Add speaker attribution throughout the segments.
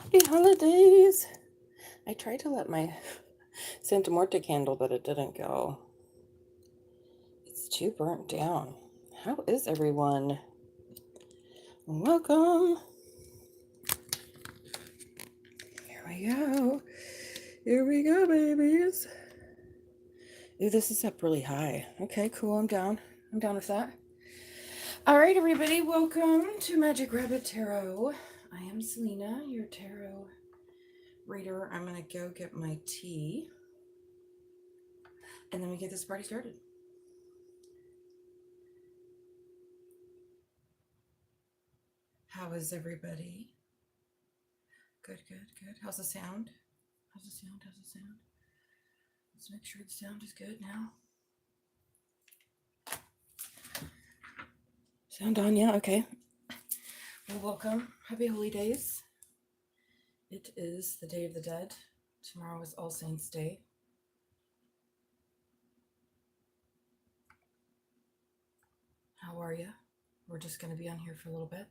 Speaker 1: Happy holidays. I tried to let my Santa Muerte candle, but it didn't go. It's too burnt down. How is everyone? Welcome. Here we go. Here we go, babies. Ooh, this is up really high. Okay, cool. I'm down. I'm down with that. All right, everybody. Welcome to Magic Rabbit Tarot. I am Selena, your tarot reader. I'm going to go get my tea. And then we get this party started. How is everybody? Good, good, good. How's the sound? How's the sound? How's the sound? Let's make sure the sound is good now. Sound on? Yeah, okay. Well, welcome. Happy Holy Days. It is the Day of the Dead. Tomorrow is All Saints' Day. How are you? We're just going to be on here for a little bit.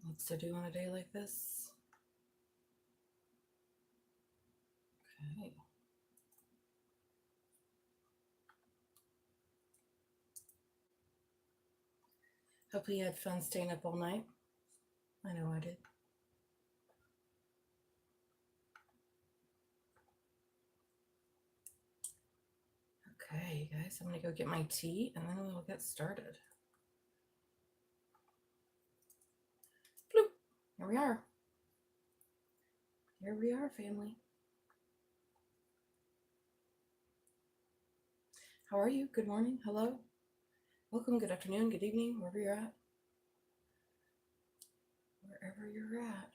Speaker 1: What's to do on a day like this? Okay. Hopefully you had fun staying up all night. I know I did. Okay, guys, I'm going to go get my tea and then we'll get started. Bloop. Here we are. Here we are, family. How are you? Good morning. Hello. Welcome. Good afternoon. Good evening. Wherever you're at. Wherever you're at.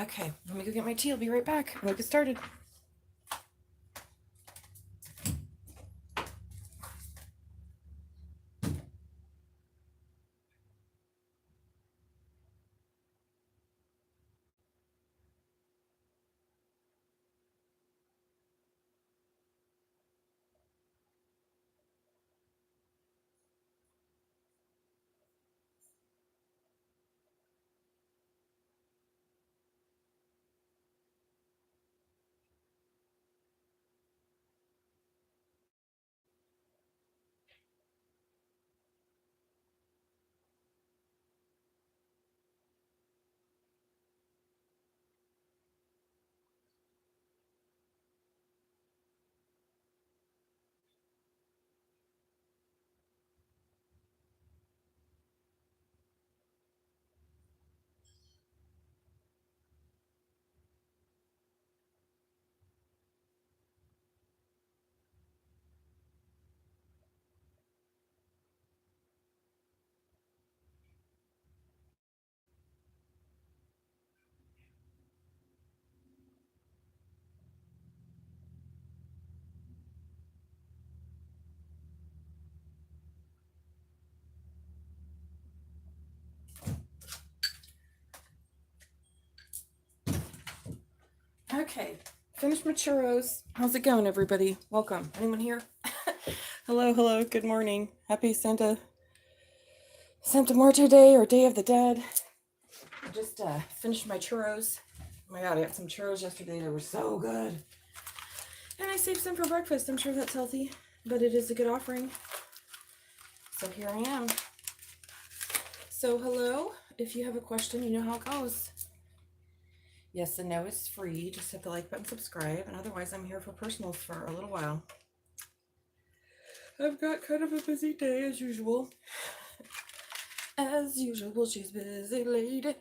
Speaker 1: Okay, let me go get my tea. I'll be right back. We'll get started. Okay, finished my churros. How's it going, everybody? Welcome. Anyone here? Hello, hello. Good morning. Happy Santa Muerte Day or Day of the Dead. I just finished my churros. Oh my god, I got some churros yesterday. They were so good. And I saved some for breakfast. I'm sure that's healthy, but it is a good offering. So here I am. So hello. If you have a question, you know how it goes. Yes and no is free. Just hit the like button, subscribe, and otherwise I'm here for personals for a little while. I've got kind of a busy day as usual. As usual, she's busy lady.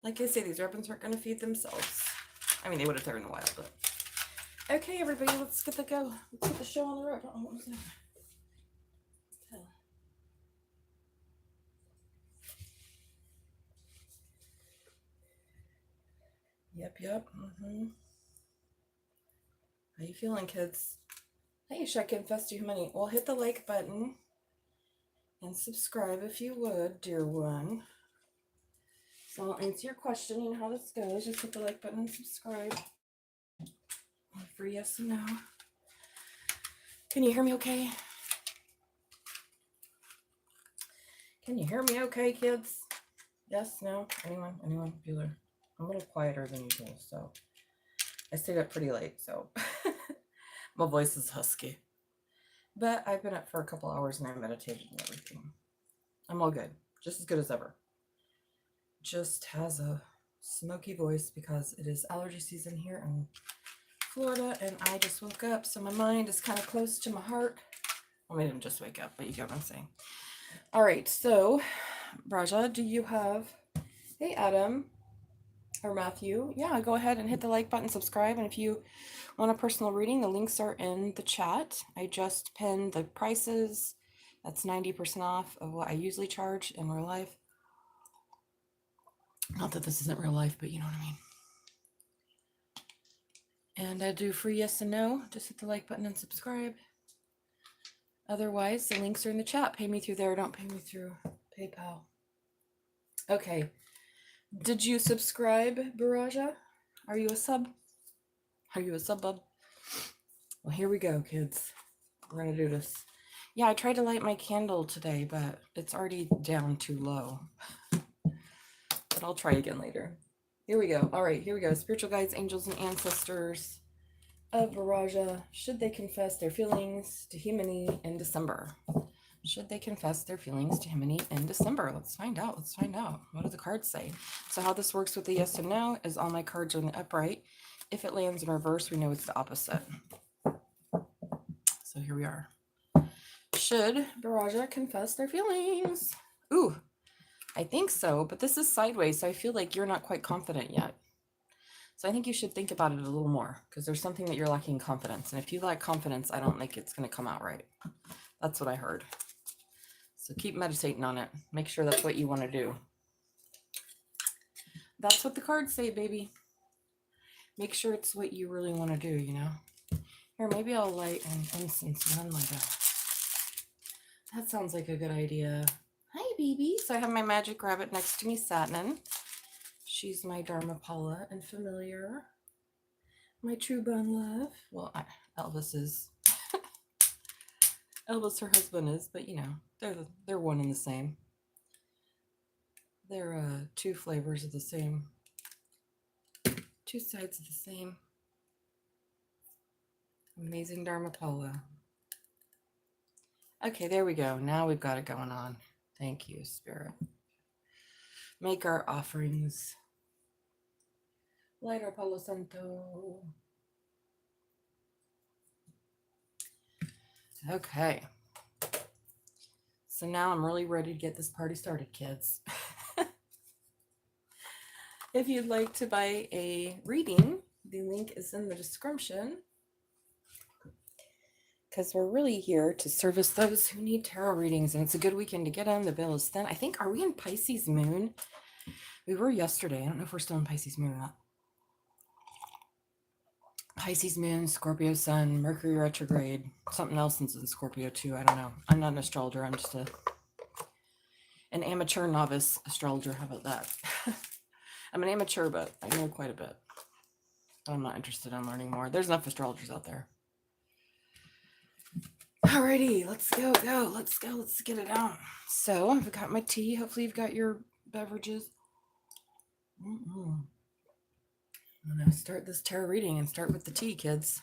Speaker 1: Like I say, these weapons aren't going to feed themselves. I mean, they would if they were in the wild, but... Okay, everybody, let's get the go. Let's get the show on the road. Oh, what was that? Yep. How you feeling, kids? Hey, should I confess to humanity? Well, hit the like button and subscribe if you would, dear one. So I'll answer your question. You know how this goes. Just hit the like button and subscribe. For yes and no. Can you hear me okay? Can you hear me okay, kids? Yes, no? Anyone? Anyone? Bueller? I'm a little quieter than usual, so I stayed up pretty late, so my voice is husky. But I've been up for a couple hours and I meditated and everything. I'm all good. Just as good as ever. Just has a smoky voice because it is allergy season here in Florida and I just woke up, so my mind is kind of close to my heart. Well, I didn't just wake up, but you get what I'm saying. All right, so Raja, do you have... Hey, Adam or Matthew. Yeah, go ahead and hit the like button, subscribe, and if you want a personal reading, the links are in the chat. I just pinned the prices. That's 90% off of what I usually charge in real life. Not that this isn't real life, but you know what I mean. And I do free yes and no. Just hit the like button and subscribe. Otherwise, the links are in the chat. Pay me through there. Don't pay me through PayPal. Okay. Did you subscribe, Baraja? Are you a sub? Are you a sub-bub? Well, here we go, kids. We're going to do this. Yeah, I tried to light my candle today, but it's already down too low. But I'll try again later. Here we go. All right, here we go. Spiritual guides, angels, and ancestors of Viraja. Should they confess their feelings to Himini in December? Should they confess their feelings to Himini in December? Let's find out. Let's find out. What do the cards say? So how this works with the yes and no is all my cards are in the upright. If it lands in reverse, we know it's the opposite. So here we are. Should Viraja confess their feelings? Ooh, I think so, but this is sideways, so I feel like you're not quite confident yet. So I think you should think about it a little more because there's something that you're lacking confidence. And if you lack confidence, I don't think it's going to come out right. That's what I heard. So keep meditating on it. Make sure that's what you want to do. That's what the cards say, baby. Make sure it's what you really want to do, you know. Here, maybe I'll light an incense and then light up. That sounds like a good idea. Hi, baby. So I have my magic rabbit next to me, Satnin. She's my Dharmapala and familiar. My true bone love. Well, Elvis is. Elvis, her husband is, but you know, they're one and the same. They're two flavors of the same. Two sides of the same. Amazing Dharmapala. Okay, there we go. Now we've got it going on. Thank you, Spirit. Make our offerings. Light our Palo Santo. Okay. So now I'm really ready to get this party started, kids. If you'd like to buy a reading, the link is in the description. Because we're really here to service those who need tarot readings. And it's a good weekend to get them. The veil is thin. I think, are we in Pisces moon? We were yesterday. I don't know if we're still in Pisces moon or not. Pisces moon, Scorpio sun, Mercury retrograde. Something else is in Scorpio too. I don't know. I'm not an astrologer. I'm just an amateur novice astrologer. How about that? I'm an amateur, but I know quite a bit. But I'm not interested in learning more. There's enough astrologers out there. Alrighty, let's go. Let's go. Let's get it on. So I've got my tea. Hopefully you've got your beverages. I'm going to start this tarot reading and start with the tea, kids.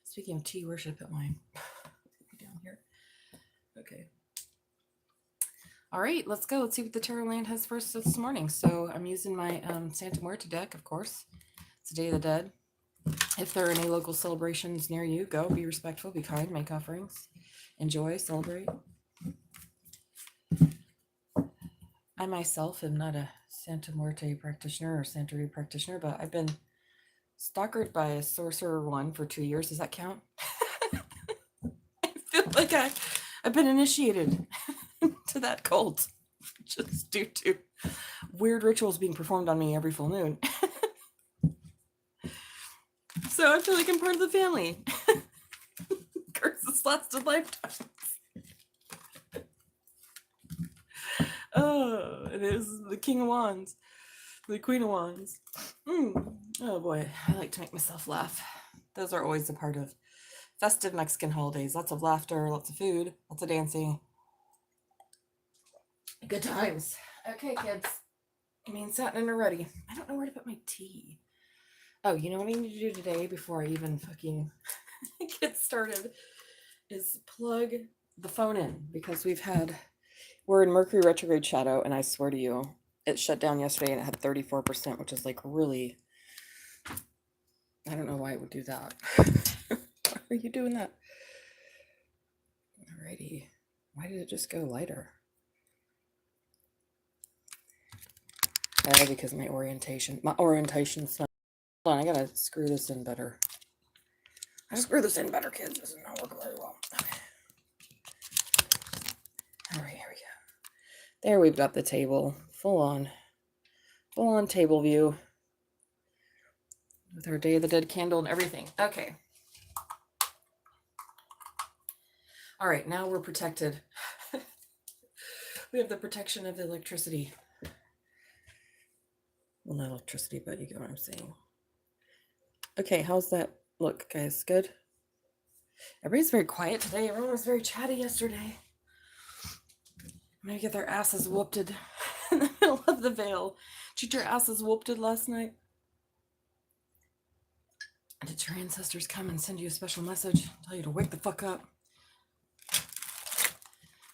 Speaker 1: Speaking of tea, where should I put mine? Down here. Okay. All right, let's go. Let's see what the tarot land has for us this morning. So I'm using my Santa Muerte deck, of course. It's the Day of the Dead. If there are any local celebrations near you, go. Be respectful, be kind, make offerings. Enjoy, celebrate. I myself am not a Santa Muerte practitioner or Santeria practitioner, but I've been stalkered by a sorcerer one for 2 years. Does that count? I feel like I've been initiated to that cult just due to weird rituals being performed on me every full moon. So I feel like I'm part of the family. Curses lasted lifetimes. Oh, it is the King of Wands, the Queen of Wands. Oh boy, I like to make myself laugh. Those are always a part of festive Mexican holidays. Lots of laughter, lots of food, lots of dancing. Good times. Okay, kids. Me and Satin are ready. I don't know where to put my tea. Oh, you know what I need to do today before I even fucking get started is plug the phone in, because we're in Mercury retrograde shadow, and I swear to you, it shut down yesterday and it had 34%, which is like really, I don't know why it would do that. Why are you doing that? Alrighty. Why did it just go lighter? Oh, because my orientation's not. Hold on, I gotta screw this in better. I screw this in better, kids. This does not work very well. Okay. Alright, here we go. There we've got the table. Full on table view. With our Day of the Dead candle and everything. Okay. Alright, now we're protected. We have the protection of the electricity. Well, not electricity, but you get what I'm saying. Okay, how's that look, guys? Good? Everybody's very quiet today. Everyone was very chatty yesterday. I'm gonna get their asses whooped in the middle of the veil. Did your asses whooped last night? Did your ancestors come and send you a special message? Tell you to wake the fuck up.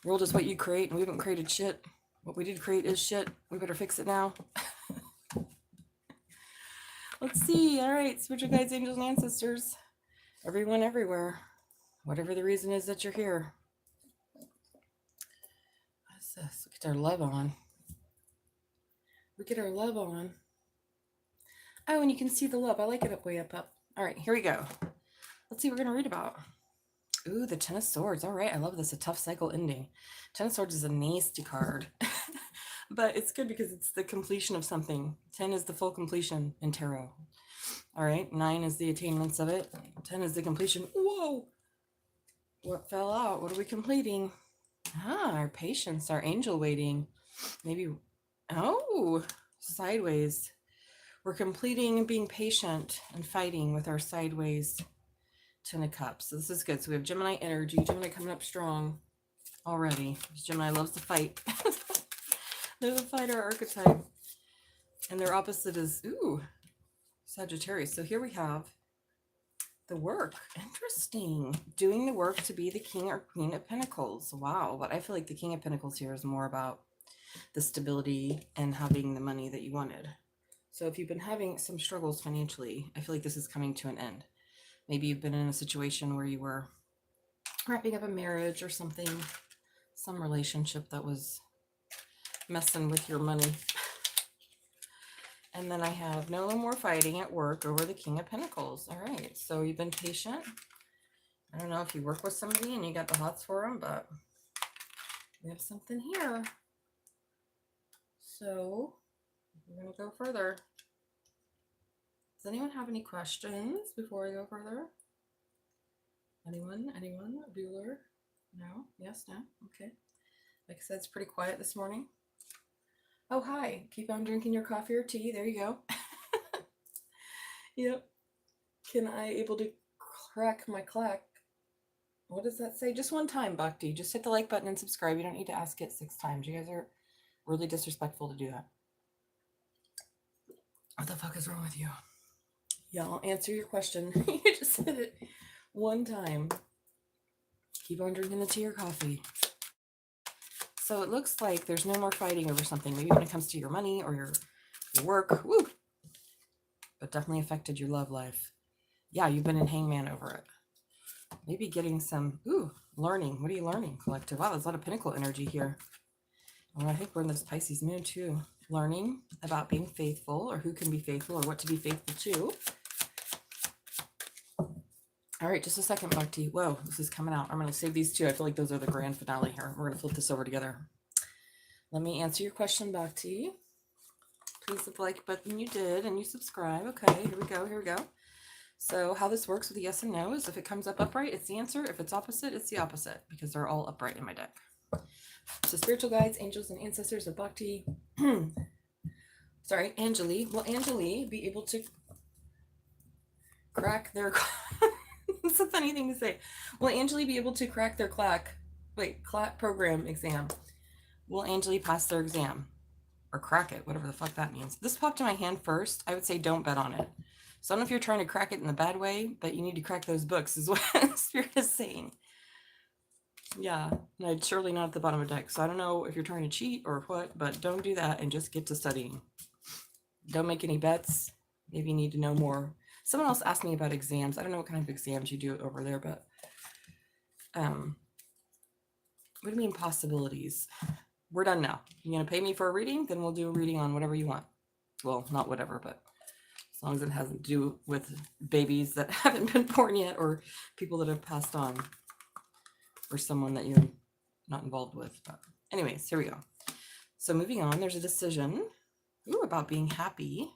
Speaker 1: The world is what you create, and we haven't created shit. What we did create is shit. We better fix it now. Let's see. All right, spiritual guides, angels, and ancestors. Everyone, everywhere. Whatever the reason is that you're here. What's this? Look at our love on. Look at our love on. Oh, and you can see the love. I like it up way up. All right, here we go. Let's see what we're going to read about. Ooh, the Ten of Swords. All right, I love this. A tough cycle ending. Ten of Swords is a nasty card. But it's good because it's the completion of something. 10 is the full completion in tarot. All right, 9 is the attainments of it. 10 is the completion. Whoa! What fell out? What are we completing? Our patience, our angel waiting. Maybe, sideways. We're completing being patient and fighting with our sideways Ten of Cups. So this is good. So we have Gemini energy. Gemini coming up strong already. Gemini loves to fight. They're the fighter archetype. And their opposite is, Sagittarius. So here we have the work. Interesting. Doing the work to be the King or Queen of Pentacles. Wow. But I feel like the King of Pentacles here is more about the stability and having the money that you wanted. So if you've been having some struggles financially, I feel like this is coming to an end. Maybe you've been in a situation where you were wrapping up a marriage or something, some relationship that was messing with your money. And then I have no more fighting at work over the King of Pentacles. All right, so you've been patient. I don't know if you work with somebody and you got the hots for them, but we have something here. So we're going to go further. Does anyone have any questions before I go further? Anyone? Bueller? No? Yes? No? Okay. Like I said, it's pretty quiet this morning. Oh, hi. Keep on drinking your coffee or tea. There you go. Yep. Can I able to crack my clack? What does that say? Just one time, Bhakti. Just hit the like button and subscribe. You don't need to ask it 6 times. You guys are really disrespectful to do that. What the fuck is wrong with you? Yeah, I'll answer your question. You just said it one time. Keep on drinking the tea or coffee. So it looks like there's no more fighting over something. Maybe when it comes to your money or your work. Woo! But definitely affected your love life. Yeah, you've been in hangman over it. Maybe getting some, learning. What are you learning, collective? Wow, there's a lot of pinnacle energy here. Well, I think we're in this Pisces moon too. Learning about being faithful, or who can be faithful, or what to be faithful to. All right, just a second, Bhakti. Whoa, this is coming out. I'm going to save these two. I feel like those are the grand finale here. We're going to flip this over together. Let me answer your question, Bhakti. Please hit the like button you did, and you subscribe. Okay, here we go. So how this works with the yes and no is if it comes up upright, it's the answer. If it's opposite, it's the opposite, because they're all upright in my deck. So spiritual guides, angels, and ancestors of Bhakti. Sorry, Anjali. Will Anjali be able to crack their It's a funny thing to say. Will Angeli be able to crack their CLAC program exam? Will Angeli pass their exam? Or crack it, whatever the fuck that means. This popped in my hand first. I would say don't bet on it. So I don't know if you're trying to crack it in the bad way, but you need to crack those books is what Spirit is saying. Yeah, and I'd surely not at the bottom of the deck. So I don't know if you're trying to cheat or what, but don't do that and just get to studying. Don't make any bets. Maybe you need to know more. Someone else asked me about exams. I don't know what kind of exams you do over there, but what do you mean possibilities? We're done now. You're going to pay me for a reading? Then we'll do a reading on whatever you want. Well, not whatever, but as long as it hasn't to do with babies that haven't been born yet or people that have passed on or someone that you're not involved with. But anyways, here we go. So moving on, there's a decision about being happy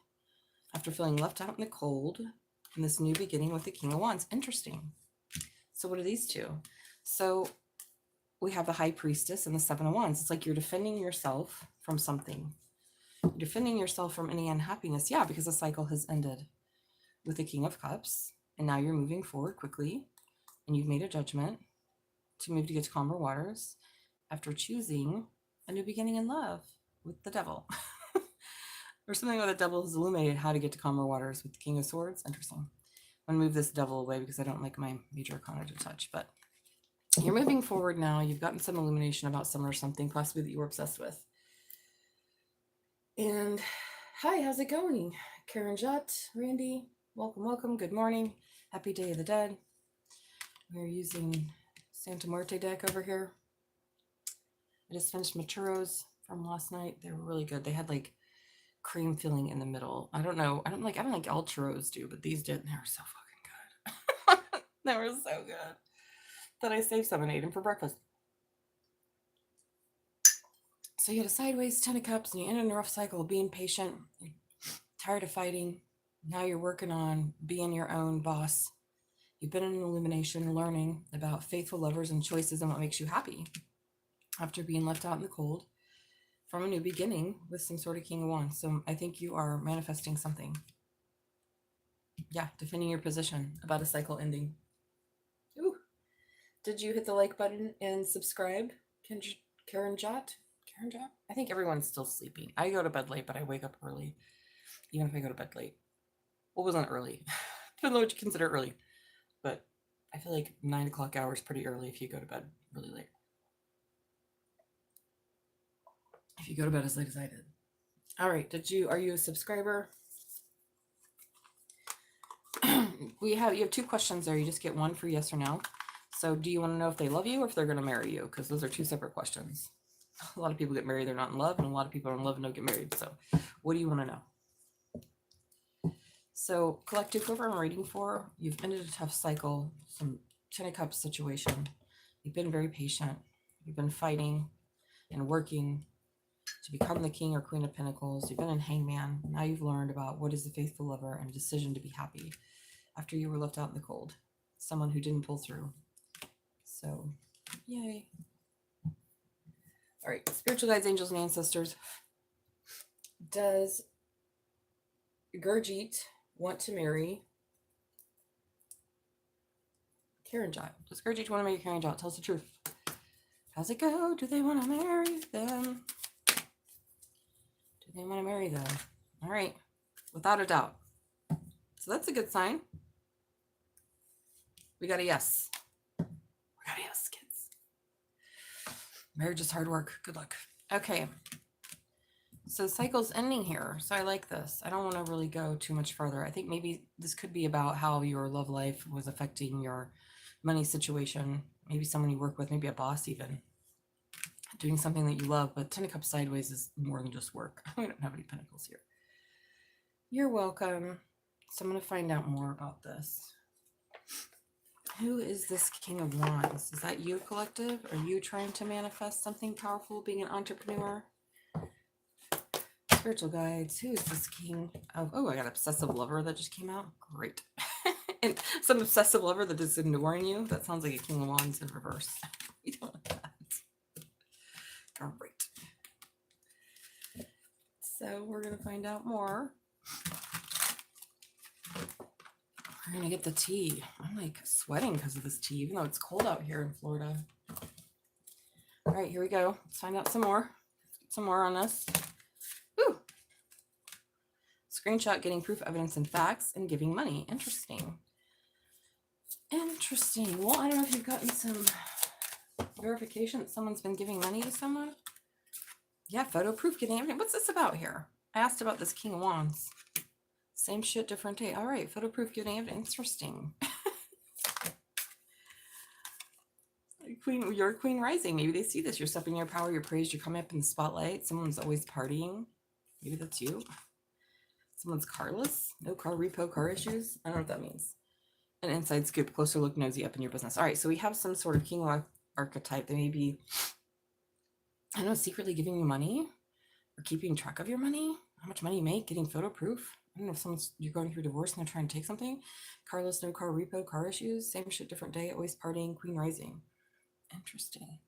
Speaker 1: after feeling left out in the cold in this new beginning with the King of Wands. Interesting. So what are these two? So we have the High Priestess and the Seven of Wands. It's like you're defending yourself from something. You're defending yourself from any unhappiness. Yeah, because the cycle has ended with the King of Cups. And now you're moving forward quickly. And you've made a judgment to move to get to calmer waters after choosing a new beginning in love with the Devil. Or something where the Devil has illuminated how to get to calmer waters with the King of Swords. Interesting. I'm going to move this Devil away because I don't like my major arcana to touch. But you're moving forward now. You've gotten some illumination about someone or something, possibly that you were obsessed with. And hi, how's it going? Karen Jett, Randy, welcome, welcome. Good morning. Happy Day of the Dead. We're using Santa Muerte deck over here. I just finished my churros from last night. They were really good. They had like cream filling in the middle. I don't know. I don't like all churros do, but these did. And they were so fucking good. They were so good that I saved some and ate them for breakfast. So you had a sideways 10 of cups and you ended in a rough cycle of being patient. You're tired of fighting. Now you're working on being your own boss. You've been in an illumination, learning about faithful lovers and choices and what makes you happy after being left out in the cold from a new beginning with some sort of King of Wands. So I think you are manifesting something. Yeah, defending your position about a cycle ending. Ooh. Did you hit the like button and subscribe? Karen Jott? Karen Jott? I think everyone's still sleeping. I go to bed late, but I wake up early. Even if I go to bed late. What wasn't early? Depends on what you consider early. But I feel like 9 o'clock hour is pretty early if you go to bed really late. If you go to bed as late as I did. All right. Are you a subscriber? You have 2 questions there. You just get one for yes or no. So do you want to know if they love you or if they're going to marry you? Because those are 2 separate questions. A lot of people get married, they're not in love, and a lot of people are in love and don't get married. So what do you want to know? So collective, whoever I'm reading for, you've ended a tough cycle, some 10 of Cups situation. You've been very patient. You've been fighting and working to become the King or Queen of Pentacles. You've been in Hangman. Now you've learned about what is the faithful lover and a decision to be happy after you were left out in the cold. Someone who didn't pull through. So, yay. All right, spiritual guides, angels, and ancestors. Does Gurjeet want to marry Karen Jott? Does Gurjeet want to marry Karen Jott? Tell us the truth. How's it go? Do they want to marry them? Do they want to marry them? All right, without a doubt. So that's a good sign. We got a yes. We got a yes, kids. Marriage is hard work. Good luck. Okay. So the cycle's ending here. So I like this. I don't want to really go too much further. I think maybe this could be about how your love life was affecting your money situation. Maybe someone you work with, maybe a boss even. Doing something that you love, but 10 of Cups sideways is more than just work. We don't have any pentacles here. You're welcome. So I'm going to find out more about this. Who is this King of Wands? Is that you, collective? Are you trying to manifest something powerful, being an entrepreneur? Spiritual guides. Who is this King of... Oh, I got obsessive lover that just came out. Great. And some obsessive lover that is ignoring you. That sounds like a King of Wands in reverse. We don't want that. Great. So we're going to find out more. We're going to get the tea. I'm like sweating because of this tea, even though it's cold out here in Florida. All right, here we go. Let's find out some more. Some more on this. Woo! Screenshot, getting proof, evidence, and facts, and giving money. Interesting. Interesting. Well, I don't know if you've gotten some verification that someone's been giving money to someone. Yeah, photo proof, getting everything. What's this about here? I asked about this King of Wands. Same shit, different day. All right, photo proof, getting evidence. Interesting. Queen, you're Queen Rising. Maybe they see this. You're stepping in your power. You're praised. You're coming up in the spotlight. Someone's always partying. Maybe that's you. Someone's carless. No car repo, car issues. I don't know what that means. An inside scoop. Closer look, nosy up in your business. All right, so we have some sort of king archetype. They may be, I don't know, secretly giving you money or keeping track of your money. How much money you make. Getting photo proof. I don't know if you're going through divorce and they're trying to take something. Carless, no car repo, car issues. Same shit, different day. Always partying. Queen Rising. Interesting.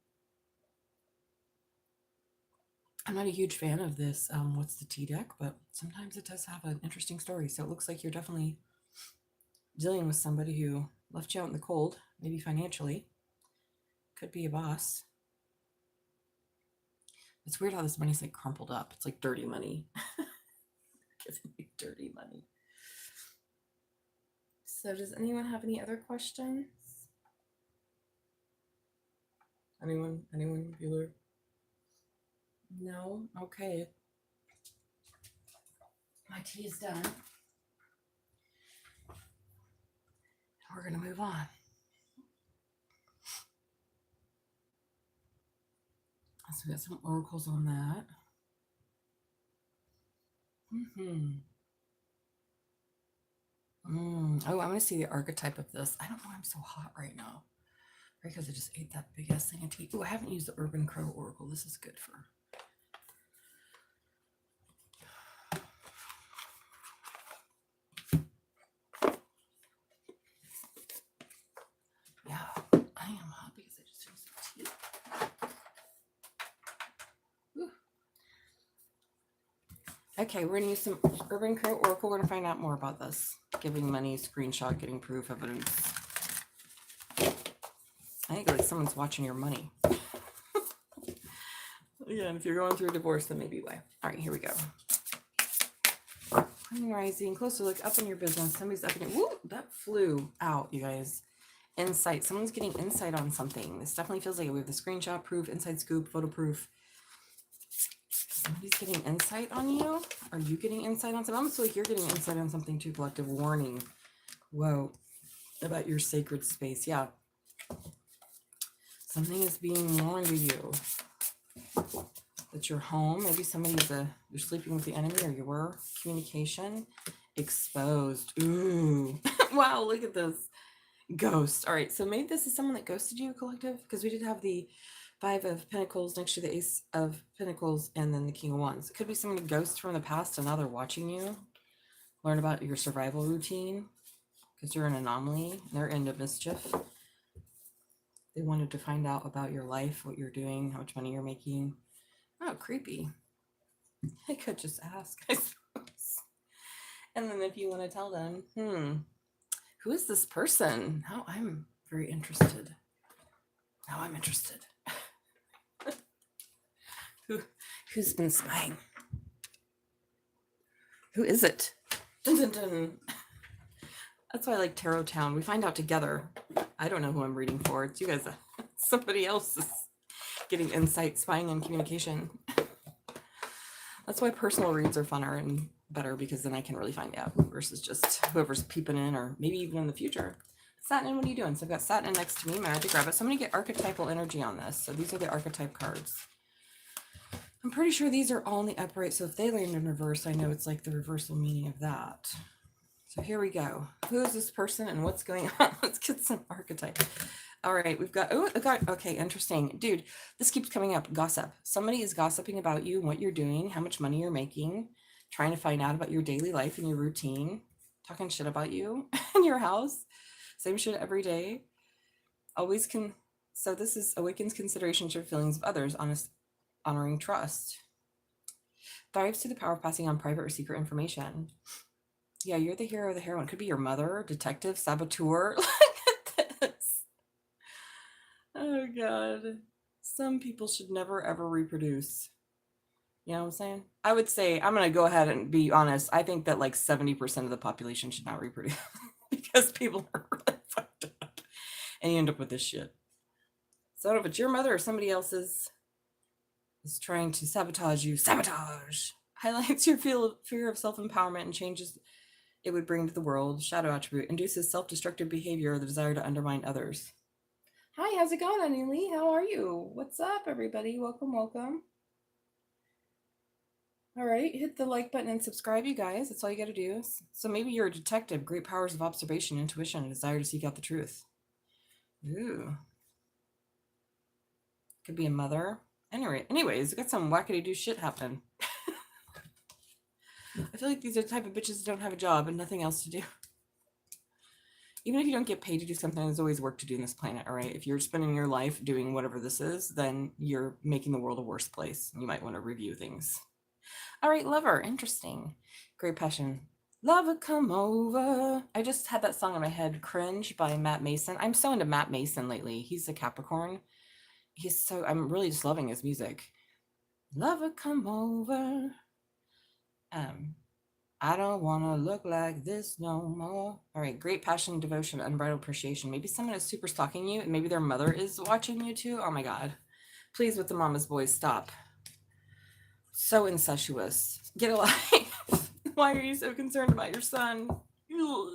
Speaker 1: I'm not a huge fan of this what's the tea deck, but sometimes it does have an interesting story. So it looks like you're definitely dealing with somebody who left you out in the cold, maybe financially. Could be a boss. It's weird how this money's like crumpled up. It's like dirty money. Giving you dirty money. So does anyone have any other questions? Anyone, Bueller? No? Okay. My tea is done. We're going to move on. So we got some oracles on that. Oh, I want to see the archetype of this. I don't know why I'm so hot right now. Because I just ate that big ass thing of tea. Oh, I haven't used the Urban Crow Oracle. This is good for. Yeah, I am hot because I just used the tea. Whew. Okay, we're going to use some Urban Crow Oracle. We're going to find out more about this. Giving money, screenshot, getting proof, evidence. I think like someone's watching your money. Yeah, and if you're going through a divorce, then maybe why. All right, here we go. Queen Rising, closer look up in your business. Somebody's up in your, woo, that flew out, you guys. Insight, someone's getting insight on something. This definitely feels like we have the screenshot proof, inside scoop, photo proof. Somebody's getting insight on you. Are you getting insight on something? I almost feel like you're getting insight on something too. Collective warning. Whoa, about your sacred space. Yeah. Something is being warned to you. That you're home. Maybe somebody's you're sleeping with the enemy, or you were. Communication exposed. Ooh. Wow, look at this. Ghost. All right, so maybe this is someone that ghosted you, collective, because we did have the Five of Pentacles next to the Ace of Pentacles and then the King of Wands. It could be someone who ghosts from the past and now they're watching you. Learn about your survival routine because you're an anomaly. They're into mischief. They wanted to find out about your life, what you're doing, how much money you're making. Oh, creepy. I could just ask, I suppose. And then if you want to tell them, who is this person? Now I'm very interested. Now I'm interested. Who's been spying? Who is it? Dun, dun, dun. That's why I like Tarot Town. We find out together. I don't know who I'm reading for. It's you guys. Somebody else is getting insight, spying, and communication. That's why personal reads are funner and better, because then I can really find out versus just whoever's peeping in, or maybe even in the future. Satin, what are you doing? So I've got Satin next to me. I had to grab it. So I'm going to get archetypal energy on this. So these are the archetype cards. I'm pretty sure these are all in the upright. So if they land in reverse, I know it's like the reversal meaning of that. So here we go. Who is this person and what's going on? Let's get some archetype. All right, we've got, okay, interesting. Dude, this keeps coming up. Gossip. Somebody is gossiping about you and what you're doing, how much money you're making, trying to find out about your daily life and your routine, talking shit about you in your house. Same shit every day. Always can. So this is awakens consideration to feelings of others, honoring trust. Thrives to the power of passing on private or secret information. Yeah, you're the hero or the heroine. Could be your mother, detective, saboteur. Look at this. Oh, God. Some people should never, ever reproduce. You know what I'm saying? I would say, I'm going to go ahead and be honest. I think that like 70% of the population should not reproduce because people are really fucked up and you end up with this shit. So I don't know if it's your mother or somebody else's is trying to sabotage you. Sabotage highlights your fear of self-empowerment and changes it would bring to the world. Shadow attribute induces self-destructive behavior or the desire to undermine others. Hi, how's it going, Annie Lee? How are you? What's up, everybody? Welcome, welcome. All right, hit the like button and subscribe, you guys. That's all you got to do. So maybe you're a detective, great powers of observation, intuition, and desire to seek out the truth. Ooh. Could be a mother. Anyways, we got some wackady-do shit happening. I feel like these are the type of bitches that don't have a job and nothing else to do. Even if you don't get paid to do something, there's always work to do on this planet, all right? If you're spending your life doing whatever this is, then you're making the world a worse place. You might want to review things. All right, lover, interesting. Great passion. Lover, come over. I just had that song in my head, Cringe by Matt Mason. I'm so into Matt Mason lately. He's a Capricorn. I'm really just loving his music. Lover, come over. I don't want to look like this no more. All right, great passion, devotion, unbridled appreciation. Maybe someone is super stalking you, and maybe their mother is watching you too. Oh my God. Please, with the mama's boys, stop. So incestuous. Get a life. Why are you so concerned about your son? Ugh.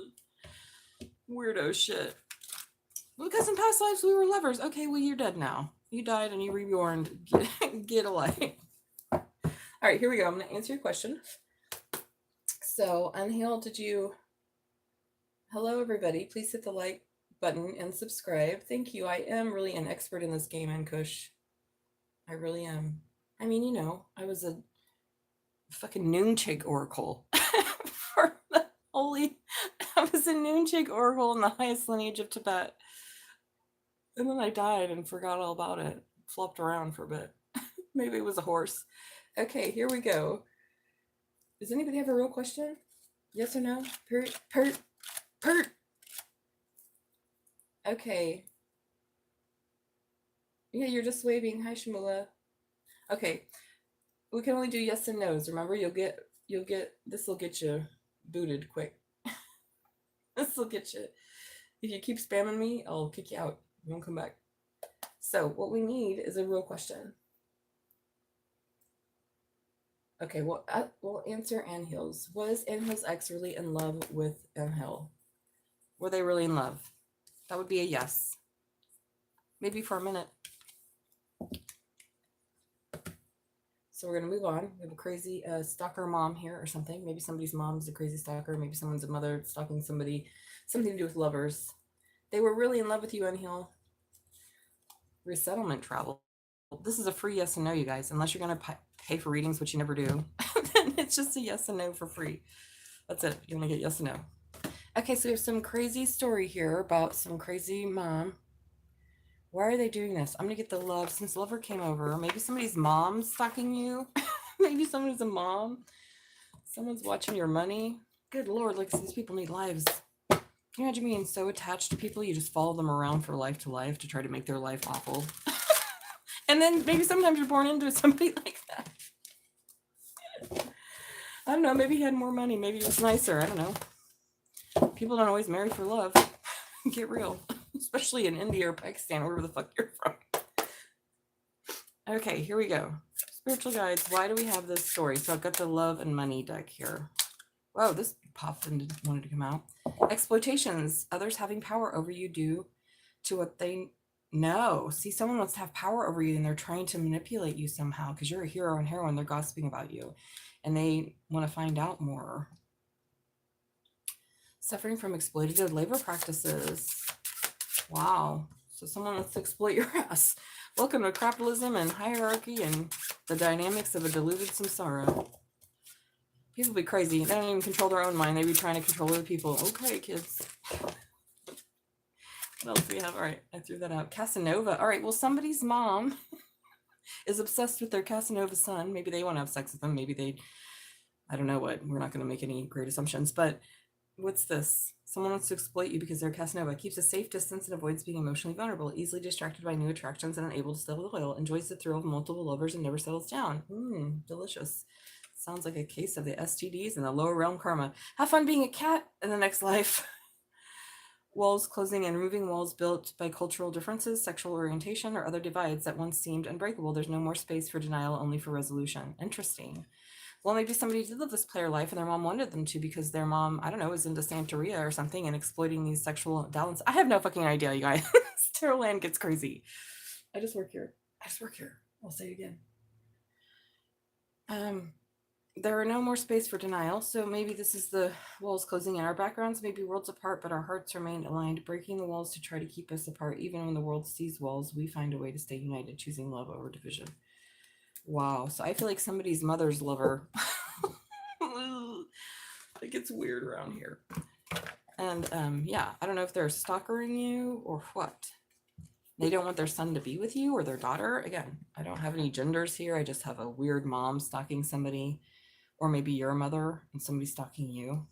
Speaker 1: Weirdo shit. Because in past lives we were lovers. Okay, well, you're dead now. You died and you reborn. Get a life. All right, here we go. I'm going to answer your question. So, Angel, hello, everybody. Please hit the like button and subscribe. Thank you. I am really an expert in this game, Ankush. I really am. I mean, you know, I was a fucking Noonchig oracle for the I was a Noonchig oracle in the highest lineage of Tibet. And then I died and forgot all about it. Flopped around for a bit. Maybe it was a horse. Okay, here we go. Does anybody have a real question? Yes or no? Pert. Okay. Yeah, you're just waving. Hi, Shamula. Okay. We can only do yes and no's. Remember, this will get you booted quick. This will get you. If you keep spamming me, I'll kick you out. You won't come back. So what we need is a real question. Okay, well, we'll answer Anhil's. Was Anhil's ex really in love with Anhil? Were they really in love? That would be a yes. Maybe for a minute. So we're going to move on. We have a crazy stalker mom here or something. Maybe somebody's mom's a crazy stalker. Maybe someone's a mother stalking somebody. Something to do with lovers. They were really in love with you, Anhil. Resettlement travel. This is a free yes and no, you guys. Unless you're going to pay for readings, which you never do. Then it's just a yes and no for free. That's it. You're going to get yes and no. Okay, so we have some crazy story here about some crazy mom. Why are they doing this? I'm going to get the love. Since Lover came over, maybe somebody's mom's stalking you. Maybe someone's a mom. Someone's watching your money. Good Lord, like these people need lives. Can you imagine being so attached to people, you just follow them around for life to life to try to make their life awful? And then maybe sometimes you're born into somebody like that. I don't know, maybe he had more money. Maybe he was nicer. I don't know. People don't always marry for love. Get real. Especially in India or Pakistan, wherever the fuck you're from. Okay, here we go. Spiritual guides, why do we have this story? So I've got the love and money deck here. Whoa, this popped and wanted to come out. Exploitations, others having power over you due to what they know. See, someone wants to have power over you and they're trying to manipulate you somehow because you're a hero and heroine. They're gossiping about you and they want to find out more. Suffering from exploitative labor practices. Wow. So someone wants to exploit your ass. Welcome to capitalism and hierarchy and the dynamics of a deluded samsara. People be crazy. They don't even control their own mind. They be trying to control other people. Okay, kids. What else do we have? All right, I threw that out. Casanova. All right, well, somebody's mom is obsessed with their Casanova son. Maybe they want to have sex with him. Maybe they I don't know what. We're not going to make any great assumptions, but what's this? Someone wants to exploit you because they're Casanova. Keeps a safe distance and avoids being emotionally vulnerable. Easily distracted by new attractions and unable to stay loyal. Enjoys the thrill of multiple lovers and never settles down. Delicious. Sounds like a case of the STDs and the lower realm karma. Have fun being a cat in the next life. Walls closing and removing walls built by cultural differences, sexual orientation, or other divides that once seemed unbreakable. There's no more space for denial, only for resolution. Interesting. Well, maybe somebody did live this player life and their mom wanted them to because their mom, I don't know, was into Santeria or something and exploiting these sexual balance. I have no fucking idea, you guys. Tarot land gets crazy. I just work here. I'll say it again. There are no more space for denial, so maybe this is the walls closing in. Our backgrounds may be worlds apart, but our hearts remain aligned, breaking the walls to try to keep us apart. Even when the world sees walls, we find a way to stay united, choosing love over division. Wow. So I feel like somebody's mother's lover. It gets weird around here. And yeah, I don't know if they're stalkering you or what. They don't want their son to be with you or their daughter. Again, I don't have any genders here. I just have a weird mom stalking somebody. Or maybe you're a mother and somebody's stalking you.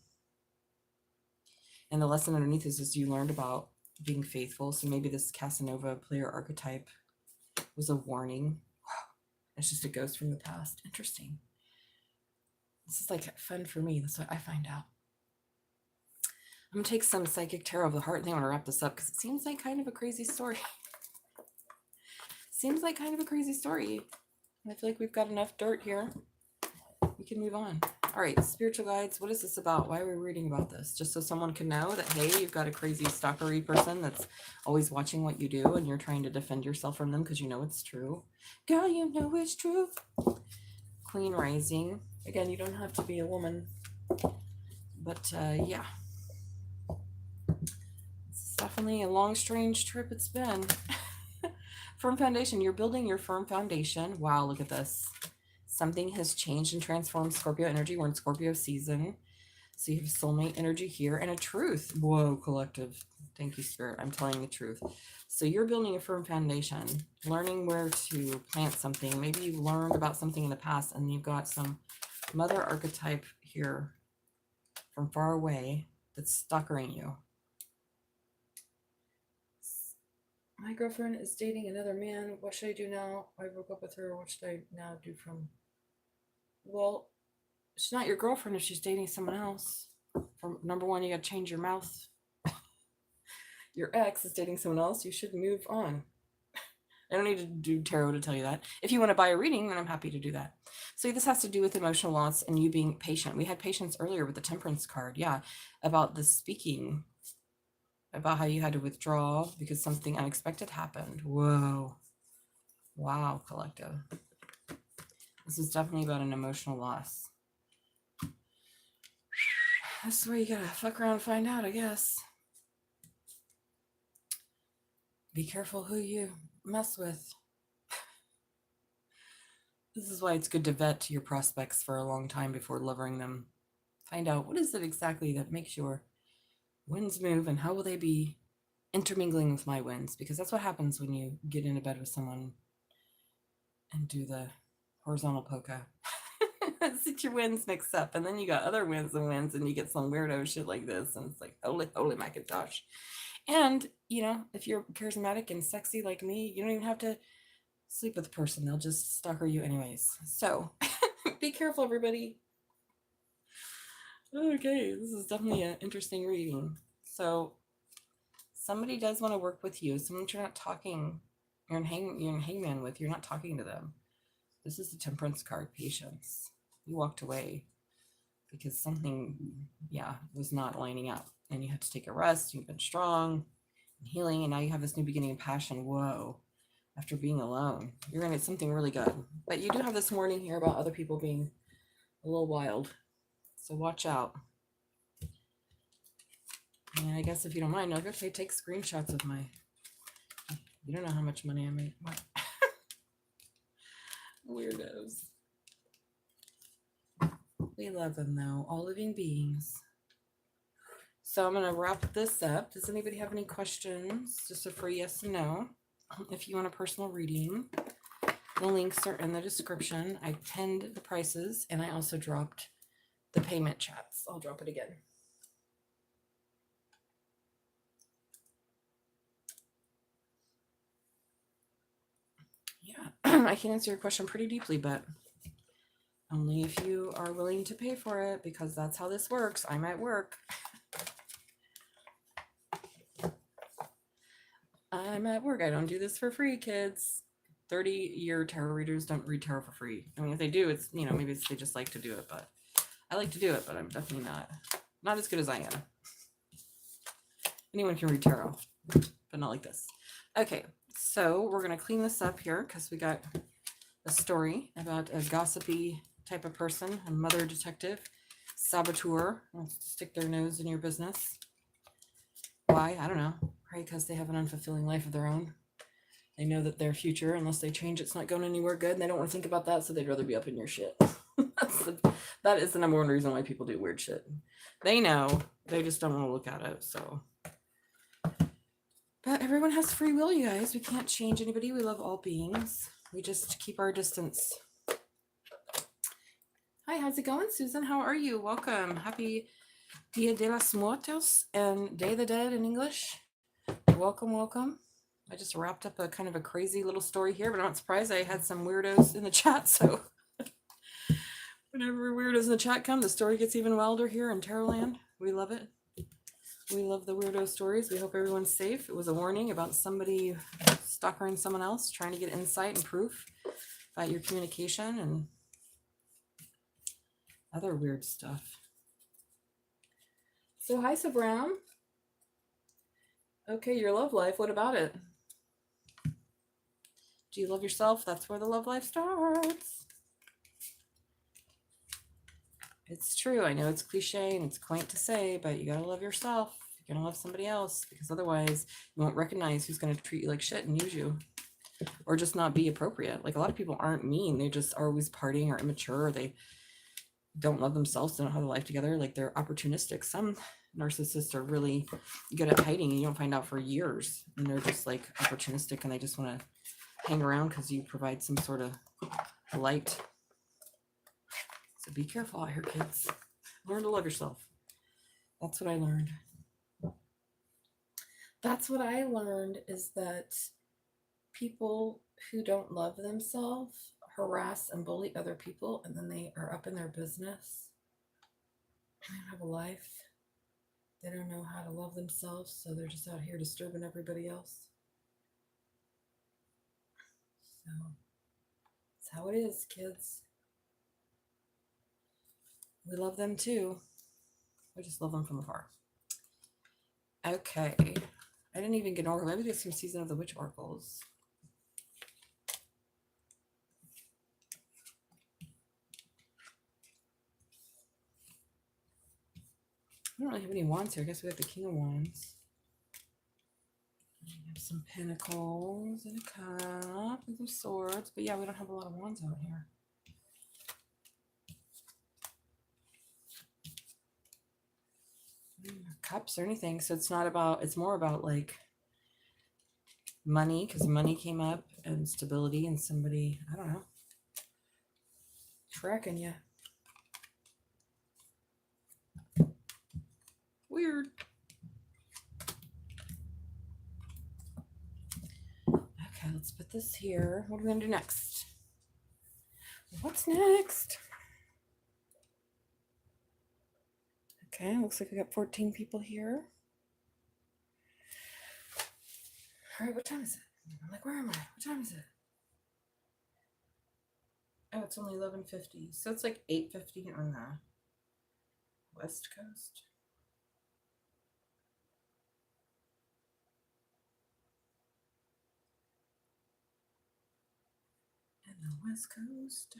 Speaker 1: And the lesson underneath is you learned about being faithful. So maybe this Casanova player archetype was a warning. It's just a ghost from the past. Interesting. This is like fun for me. That's what I find out. I'm going to take some psychic tarot of the heart and I want to wrap this up because it seems like kind of a crazy story. And I feel like we've got enough dirt here. We can move on. All right, spiritual guides. What is this about? Why are we reading about this? Just so someone can know that, hey, you've got a crazy stalkery person that's always watching what you do and you're trying to defend yourself from them because you know it's true. Girl, you know it's true. Queen rising. Again, you don't have to be a woman. But yeah. It's definitely a long, strange trip it's been. Firm foundation. You're building your firm foundation. Wow, look at this. Something has changed and transformed Scorpio energy. We're in Scorpio season. So you have soulmate energy here and a truth. Whoa, collective. Thank you, Spirit. I'm telling the truth. So you're building a firm foundation, learning where to plant something. Maybe you learned about something in the past and you've got some mother archetype here from far away that's stalkering you. My girlfriend is dating another man. What should I do now? I broke up with her. What should I now do from... Well, she's not your girlfriend if she's dating someone else. For number one, you got to change your mouth. Your ex is dating someone else. You should move on. I don't need to do tarot to tell you that. If you want to buy a reading, then I'm happy to do that. So this has to do with emotional loss and you being patient. We had patience earlier with the Temperance card. Yeah, about the speaking, about how you had to withdraw because something unexpected happened. Whoa. Wow, collective. This is definitely about an emotional loss. That's where you gotta fuck around and find out, I guess. Be careful who you mess with. This is why it's good to vet your prospects for a long time before lovering them. Find out what is it exactly that makes your winds move and how will they be intermingling with my winds, because that's what happens when you get into bed with someone and do the horizontal polka. Sit your winds mix up and then you got other winds and you get some weirdo shit like this and it's like holy Macintosh. And you know, if you're charismatic and sexy like me, you don't even have to sleep with the person, they'll just stalker you anyways. So be careful, everybody. Okay, this is definitely an interesting reading. So somebody does want to work with you, someone you're not talking, you're in hangman with, you're not talking to them. This is the Temperance card, patience. You walked away because something, was not lining up. And you had to take a rest. You've been strong and healing. And now you have this new beginning of passion. Whoa. After being alone, you're going to get something really good. But you do have this warning here about other people being a little wild. So watch out. And I guess if you don't mind, I'll go take screenshots of my... You don't know how much money I make. What? Weirdos. We love them though, all living beings. So I'm going to wrap this up. Does anybody have any questions? Just a free yes and no. If you want a personal reading, the links are in the description. I pinned the prices and I also dropped the payment chats. I'll drop it again. Yeah, I can answer your question pretty deeply, but only if you are willing to pay for it, because that's how this works. I'm at work. I'm at work. I don't do this for free, kids. 30-year tarot readers don't read tarot for free. I mean, if they do, it's, you know, maybe it's, they just like to do it, but I like to do it, but I'm definitely not as good as I am. Anyone can read tarot, but not like this. Okay, so we're going to clean this up here because we got a story about a gossipy type of person, a mother detective, saboteur, wants to stick their nose in your business. Why? I don't know. Probably because they have an unfulfilling life of their own. They know that their future, unless they change, it's not going anywhere good, and they don't want to think about that, so they'd rather be up in your shit. That is the number one reason why people do weird shit. They know, they just don't want to look at it, so. But everyone has free will, you guys. We can't change anybody. We love all beings. We just keep our distance. Hi, how's it going, Susan? How are you? Welcome. Happy Dia de los Muertos and Day of the Dead in English. Welcome, welcome. I just wrapped up a kind of a crazy little story here, but I'm not surprised. I had some weirdos in the chat, so whenever weirdos in the chat come, the story gets even wilder here in Tarotland. We love it. We love the weirdo stories. We hope everyone's safe. It was a warning about somebody stalking someone else, trying to get insight and proof about your communication and other weird stuff. So hi, Sabram. Okay, your love life. What about it? Do you love yourself? That's where the love life starts. It's true. I know it's cliche and it's quaint to say, but you gotta love yourself. You're gonna love somebody else, because otherwise you won't recognize who's gonna treat you like shit and use you, or just not be appropriate. Like, a lot of people aren't mean. They just are always partying or immature. Or they don't love themselves. They don't have their life together. Like, they're opportunistic. Some narcissists are really good at hiding, and you don't find out for years. And they're just like opportunistic, and they just want to hang around because you provide some sort of light. So be careful out here, kids. Learn to love yourself. That's what I learned. That's what I learned, is that people who don't love themselves harass and bully other people, and then they are up in their business. They don't have a life. They don't know how to love themselves, so they're just out here disturbing everybody else. So that's how it is, kids. We love them too. We just love them from afar. Okay. I didn't even get an oracle. Maybe get some Season of the Witch oracles. I don't really have any wands here. I guess we have the King of Wands. We have some pentacles and a cup and some swords. But yeah, we don't have a lot of wands out here. Cups or anything. So it's not about, it's more about like money, because money came up, and stability, and somebody, I don't know, tracking you. Weird. Okay, let's put this here. What are we going to do next? What's next? Okay, looks like we got 14 people here. All right, what time is it? I'm like, where am I? What time is it? Oh, it's only 11:50. So it's like 8:50 on the West Coast. And the West Coast.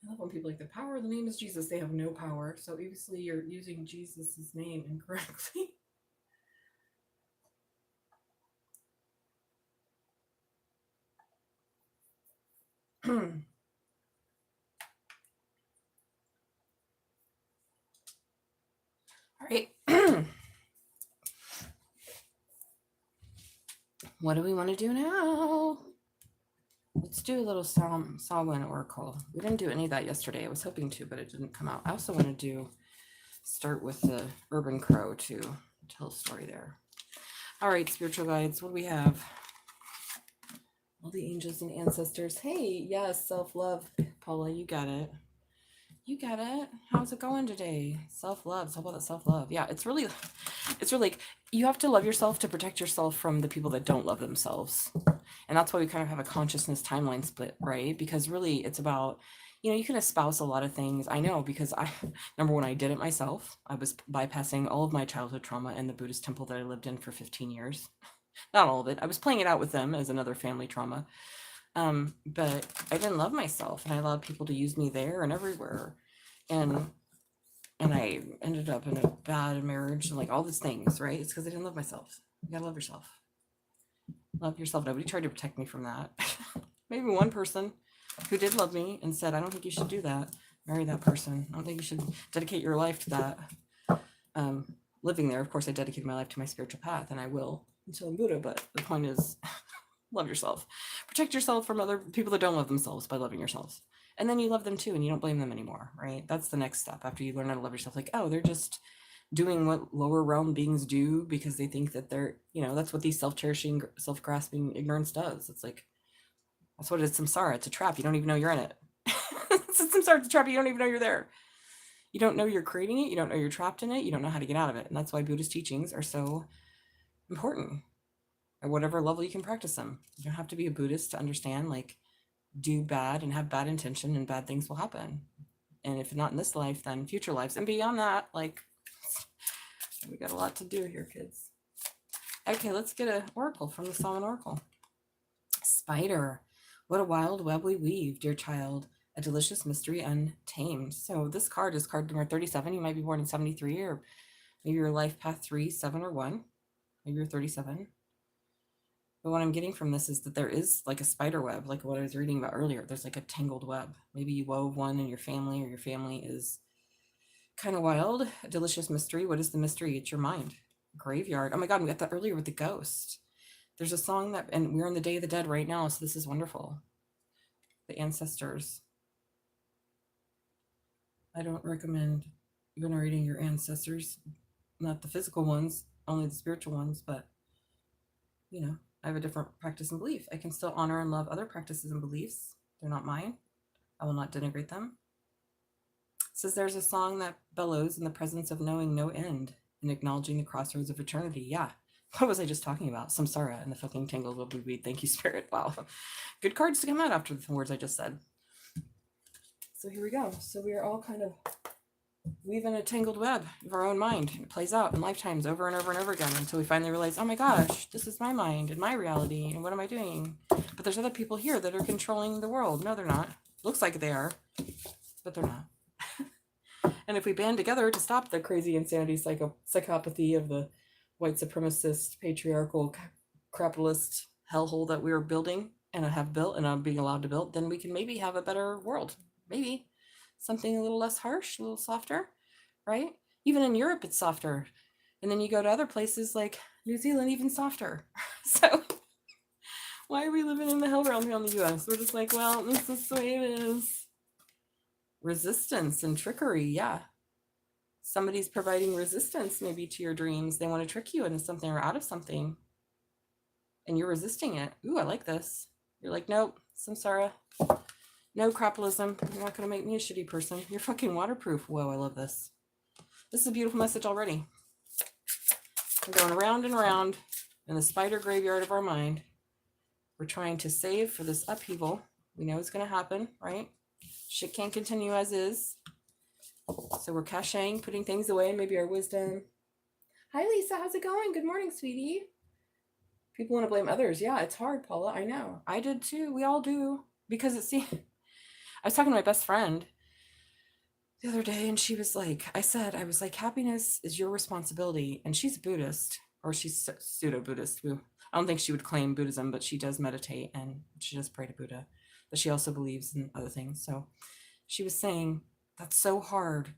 Speaker 1: I love when people like, the power of the name is Jesus. They have no power. So obviously you're using Jesus' name incorrectly. All right. What do we want to do now? Let's do a little Samhain Oracle. We didn't do any of that yesterday. I was hoping to, but it didn't come out. I also want to start with the Urban Crow to tell a story there. All right, spiritual guides, what do we have? All the angels and ancestors. Hey, yes, self-love. Paula, you got it. You got it. How's it going today? Self-love. It's all about that self-love. Yeah, it's really like you have to love yourself to protect yourself from the people that don't love themselves. And that's why we kind of have a consciousness timeline split, right? Because really it's about, you can espouse a lot of things. I know, because number one, I did it myself. I was bypassing all of my childhood trauma in the Buddhist temple that I lived in for 15 years. Not all of it. I was playing it out with them as another family trauma. But I didn't love myself, and I allowed people to use me there and everywhere. And I ended up in a bad marriage and like all these things, right? It's because I didn't love myself. You gotta love yourself. Love yourself. Nobody tried to protect me from that. Maybe one person who did love me and said, I don't think you should do that. Marry that person. I don't think you should dedicate your life to that. Living there, of course, I dedicated my life to my spiritual path, and I will until I'm Buddha. But the point is, love yourself. Protect yourself from other people that don't love themselves by loving yourselves. And then you love them too, and you don't blame them anymore, right? That's the next step after you learn how to love yourself. Like, oh, they're just doing what lower realm beings do because they think that they're, that's what these self-cherishing, self-grasping ignorance does. It's like, that's what it is. Samsara. It's a trap. You don't even know you're in it. It's samsara. It's a trap. You don't even know you're there. You don't know you're creating it. You don't know you're trapped in it. You don't know how to get out of it. And that's why Buddhist teachings are so important. At whatever level you can practice them. You don't have to be a Buddhist to understand, like, do bad and have bad intention and bad things will happen. And if not in this life, then future lives. And beyond that, like, we got a lot to do here, kids. Okay, let's get an oracle from the Samhain Oracle. Spider. What a wild web we weave, dear child. A delicious mystery untamed. So this card is card number 37. You might be born in 73, or maybe your life path 3, 7, or 1. Maybe you're 37. But what I'm getting from this is that there is like a spider web, like what I was reading about earlier. There's like a tangled web. Maybe you wove one in your family, or your family is kind of wild. A delicious mystery. What is the mystery? It's your mind. Graveyard. Oh my God, we got that earlier with the ghost. There's a song that, and we're in the Day of the Dead right now, so this is wonderful. The ancestors. I don't recommend venerating your ancestors, not the physical ones, only the spiritual ones, but I have a different practice and belief. I can still honor and love other practices and beliefs. They're not mine. I will not denigrate them. It says there's a song that bellows in the presence of knowing no end and acknowledging the crossroads of eternity. Yeah. What was I just talking about? Samsara and the fucking tangled web we weave. Thank you, Spirit. Wow. Good cards to come out after the words I just said. So here we go. So we are all kind of weaving a tangled web of our own mind. It plays out in lifetimes over and over and over again until we finally realize, oh my gosh, this is my mind and my reality, and what am I doing? But there's other people here that are controlling the world. No, they're not. Looks like they are, but they're not. And if we band together to stop the crazy insanity, psychopathy of the white supremacist, patriarchal, capitalist hellhole that we are building and have built and are being allowed to build, then we can maybe have a better world. Maybe. Something a little less harsh, a little softer, right? Even in Europe, it's softer. And then you go to other places like New Zealand, even softer. So why are we living in the hell realm here in the US? We're just like, well, this is the way it is. Resistance and trickery, yeah. Somebody's providing resistance maybe to your dreams. They want to trick you into something or out of something. And you're resisting it. Ooh, I like this. You're like, nope, samsara. No capitalism. You're not going to make me a shitty person. You're fucking waterproof. Whoa, I love this. This is a beautiful message already. We're going around and around in the spider graveyard of our mind. We're trying to save for this upheaval. We know it's going to happen, right? Shit can't continue as is. So we're caching, putting things away, maybe our wisdom. Hi, Lisa. How's it going? Good morning, sweetie. People want to blame others. Yeah, it's hard, Paula. I know. I did too. We all do. Because I was talking to my best friend the other day, and she was like, I was like, happiness is your responsibility. And she's a Buddhist, or she's pseudo-Buddhist. I don't think she would claim Buddhism, but she does meditate and she does pray to Buddha. But she also believes in other things. So she was saying, that's so hard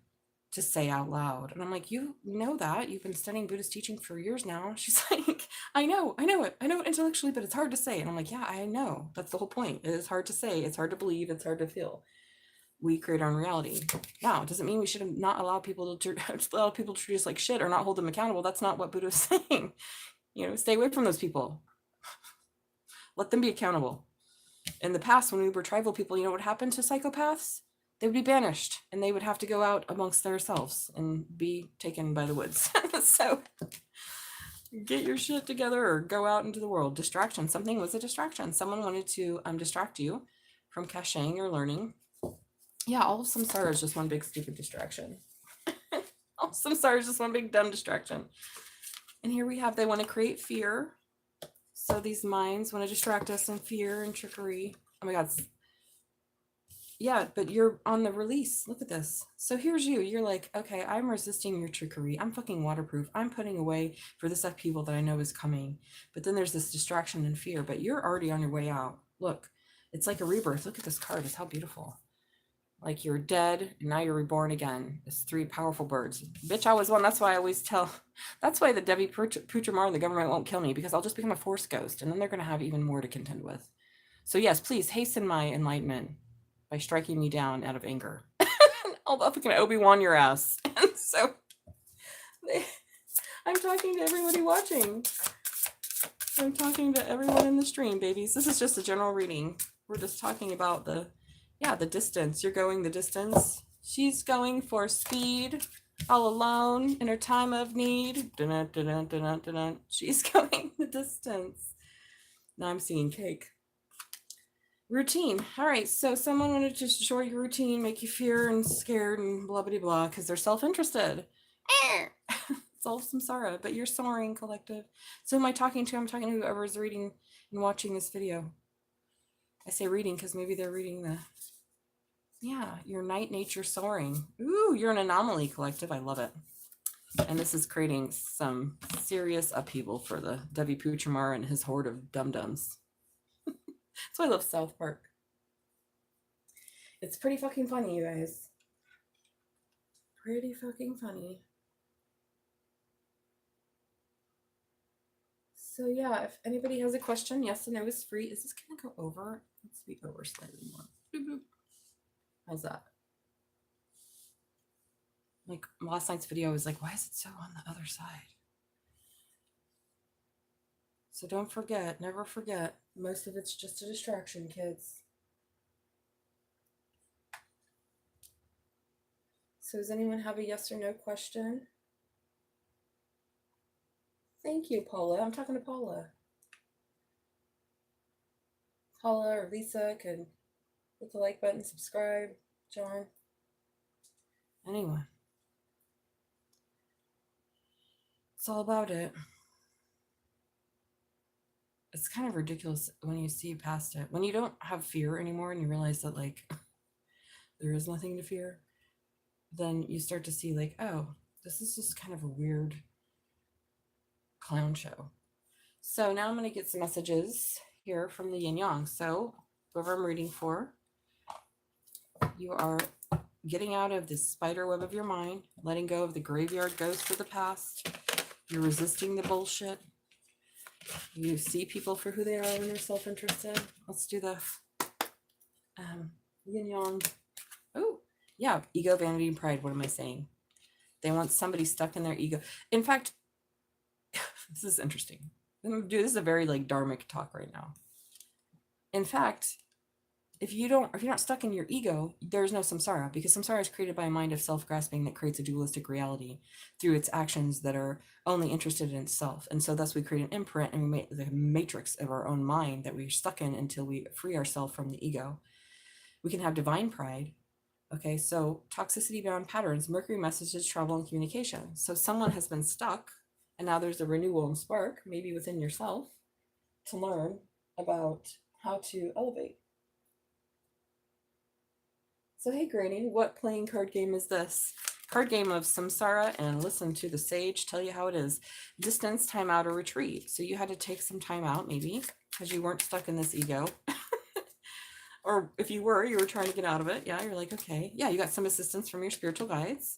Speaker 1: to say out loud. And I'm like, you know that. You've been studying Buddhist teaching for years now. She's like, I know it intellectually, but it's hard to say. And I'm like, yeah, I know. That's the whole point. It is hard to say. It's hard to believe. It's hard to feel. We create our own reality. Now, it doesn't mean we should not allow people to allow people to treat us like shit or not hold them accountable. That's not what Buddha is saying. Stay away from those people. Let them be accountable. In the past, when we were tribal people, what happened to psychopaths? They would be banished and they would have to go out amongst themselves and be taken by the woods. So get your shit together or go out into the world. Distraction. Something was a distraction. Someone wanted to distract you from caching or learning. Yeah, all of samsara is just one big stupid distraction. All of samsara is just one big dumb distraction. And here we have, they want to create fear. So these minds want to distract us in fear and trickery. Oh my God. Yeah, but you're on the release. Look at this. So here's you. You're like, okay, I'm resisting your trickery. I'm fucking waterproof. I'm putting away for this upheaval that I know is coming. But then there's this distraction and fear, but you're already on your way out. Look, it's like a rebirth. Look at this card. It's how beautiful. Like you're dead and now you're reborn again. It's 3 powerful birds. Bitch, I was one. That's why I always tell. That's why the Devi Puchamar and the government won't kill me, because I'll just become a force ghost and then they're going to have even more to contend with. So yes, please hasten my enlightenment by striking me down out of anger. I'll fucking Obi-Wan your ass. And so I'm talking to everybody watching. I'm talking to everyone in the stream, babies. This is just a general reading. We're just talking about the distance. You're going the distance. She's going for speed, all alone in her time of need. Dun-dun, dun-dun, dun-dun, dun-dun. She's going the distance. Now I'm seeing cake. Routine. All right, so someone wanted to destroy your routine, make you fear and scared and blah blah blah because they're self-interested. It's all samsara, but you're soaring, collective. So who am I talking to? I'm talking to whoever's reading and watching this video. I say reading because maybe they're reading your night nature soaring. Ooh, you're an anomaly, collective. I love it. And this is creating some serious upheaval for the Devi Puchamar and his horde of dum-dums. That's why I love South Park. It's pretty fucking funny, you guys. Pretty fucking funny. So yeah, if anybody has a question, yes and no is free. Is this gonna go over? Let's be over slightly more. Boop, boop. How's that? Like last night's video was like, why is it so on the other side? So don't forget, never forget, most of it's just a distraction, kids. So does anyone have a yes or no question? Thank you, Paula. I'm talking to Paula. Paula or Lisa can hit the like button, subscribe. John. Anyone. It's all about it. It's kind of ridiculous when you see past it. When you don't have fear anymore and you realize that like there is nothing to fear, then you start to see like, oh, this is just kind of a weird clown show. So now I'm going to get some messages here from the yin yang. So whoever I'm reading for, you are getting out of the spider web of your mind, letting go of the graveyard ghost of the past. You're resisting the bullshit. You see people for who they are when they're self-interested. Let's do the yin yang. Oh, yeah. Ego, vanity, and pride. What am I saying? They want somebody stuck in their ego. In fact, this is interesting. Dude, this is a very like dharmic talk right now. In fact, if you're not stuck in your ego, there's no samsara, because samsara is created by a mind of self-grasping that creates a dualistic reality through its actions that are only interested in itself. And so thus we create an imprint and we make the matrix of our own mind that we're stuck in until we free ourselves from the ego. We can have divine pride. Okay, so toxicity bound patterns, Mercury messages, travel, and communication. So someone has been stuck and now there's a renewal and spark, maybe within yourself, to learn about how to elevate. So hey Granny, what playing card game is this? Card game of samsara, and listen to the sage tell you how it is. Distance, time out, or retreat. So you had to take some time out maybe because you weren't stuck in this ego. Or if you were trying to get out of it. Yeah, you're like, okay. Yeah, you got some assistance from your spiritual guides.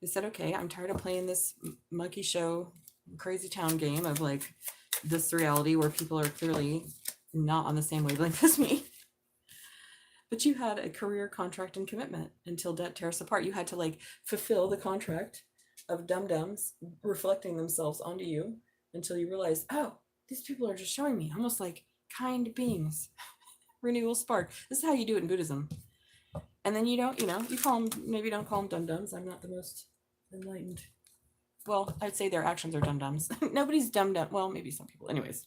Speaker 1: They said, okay, I'm tired of playing this monkey show, crazy town game of like this reality where people are clearly not on the same wavelength as me. But you had a career contract and commitment until debt tear us apart. You had to like fulfill the contract of dum-dums reflecting themselves onto you until you realize, oh, these people are just showing me almost like kind beings. Renewal spark. This is how you do it in Buddhism. And then you don't, you call them, maybe don't call them dum-dums. I'm not the most enlightened. Well, I'd say their actions are dum-dums. Nobody's dum-dum. Well, maybe some people. Anyways,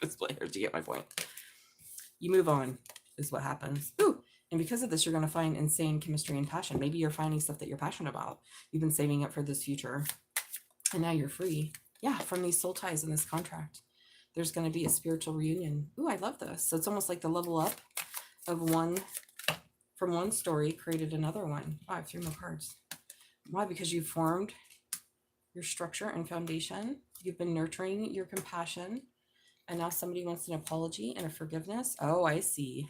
Speaker 1: it's players to get my point. You move on is what happens. Ooh, and because of this, you're going to find insane chemistry and passion. Maybe you're finding stuff that you're passionate about. You've been saving up for this future. And now you're free. Yeah, from these soul ties in this contract. There's going to be a spiritual reunion. Ooh, I love this. So it's almost like the level up of one, from one story created another one. Oh, I have 3 more cards. Why? Because you've formed your structure and foundation. You've been nurturing your compassion. And now somebody wants an apology and a forgiveness. Oh, I see.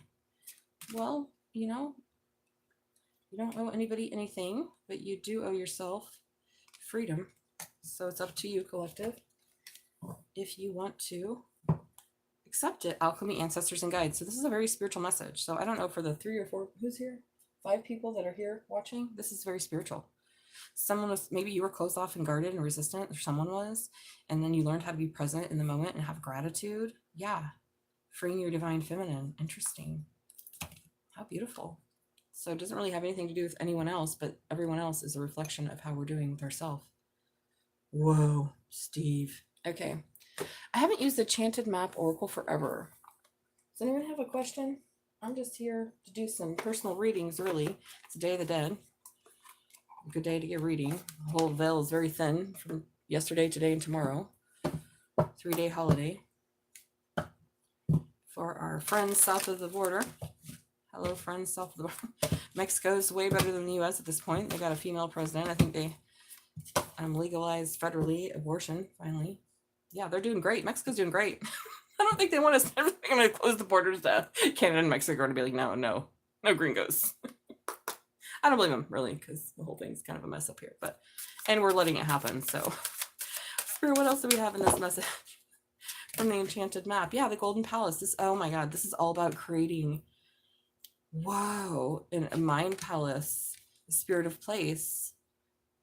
Speaker 1: Well, you don't owe anybody anything, but you do owe yourself freedom. So it's up to you, collective, if you want to accept it. Alchemy, ancestors, and guides. So this is a very spiritual message. So I don't know, for the 3 or 4, who's here? 5 people that are here watching, this is very spiritual. Someone was, maybe you were closed off and guarded and resistant, or someone was, and then you learned how to be present in the moment and have gratitude. Yeah. Freeing your divine feminine. Interesting. How beautiful. So it doesn't really have anything to do with anyone else, but everyone else is a reflection of how we're doing with ourselves. Whoa, Steve. Okay. I haven't used the Chanted Map Oracle forever. Does anyone have a question? I'm just here to do some personal readings, really. It's the Day of the Dead. A good day to get reading. The whole veil is very thin from yesterday, today, and tomorrow. 3-day holiday. For our friends south of the border. Hello, friends south of the border. Mexico's way better than the U.S. at this point. They got a female president. I think they legalized federally abortion, finally. Yeah, they're doing great. Mexico's doing great. I don't think they want us. They're going to close the borders to Canada and Mexico are going to be like, no gringos. I don't blame them, really, because the whole thing's kind of a mess up here. And we're letting it happen. So, Spirit, what else do we have in this message from the Enchanted Map? Yeah, the Golden Palace. Oh my God, this is all about creating, a mind palace, the spirit of place,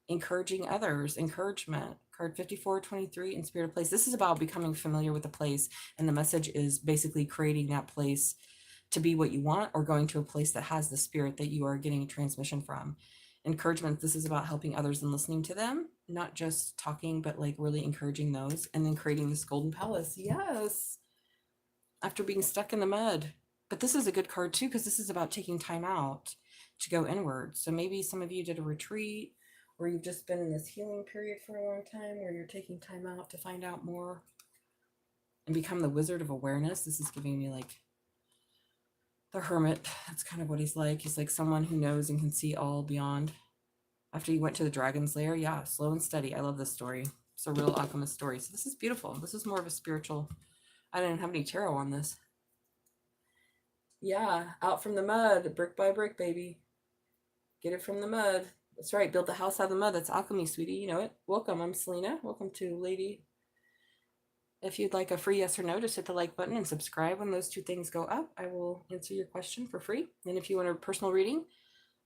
Speaker 1: encouraging others, encouragement. Card 5423 in Spirit of Place. This is about becoming familiar with the place, and the message is basically creating that place to be what you want, or going to a place that has the spirit that you are getting a transmission from. Encouragement, this is about helping others and listening to them, not just talking, but like really encouraging those, and then creating this Golden Palace. Yes. After being stuck in the mud. But this is a good card too, because this is about taking time out to go inward. So maybe some of you did a retreat, or you've just been in this healing period for a long time, where you're taking time out to find out more and become the wizard of awareness. This is giving me like the hermit. That's kind of what he's like. He's like someone who knows and can see all beyond. After you went to the dragon's lair, yeah, slow and steady. I love this story. It's a real alchemist story. So this is beautiful. This is more of a spiritual. I didn't have any tarot on this. Yeah, out from the mud, brick by brick, baby. Get it from the mud. That's right. Build the house out of the mud. That's alchemy, sweetie. You know it. Welcome. I'm Selena. Welcome to Lady. If you'd like a free yes or no, just hit the like button and subscribe. When those 2 things go up, I will answer your question for free. And if you want a personal reading,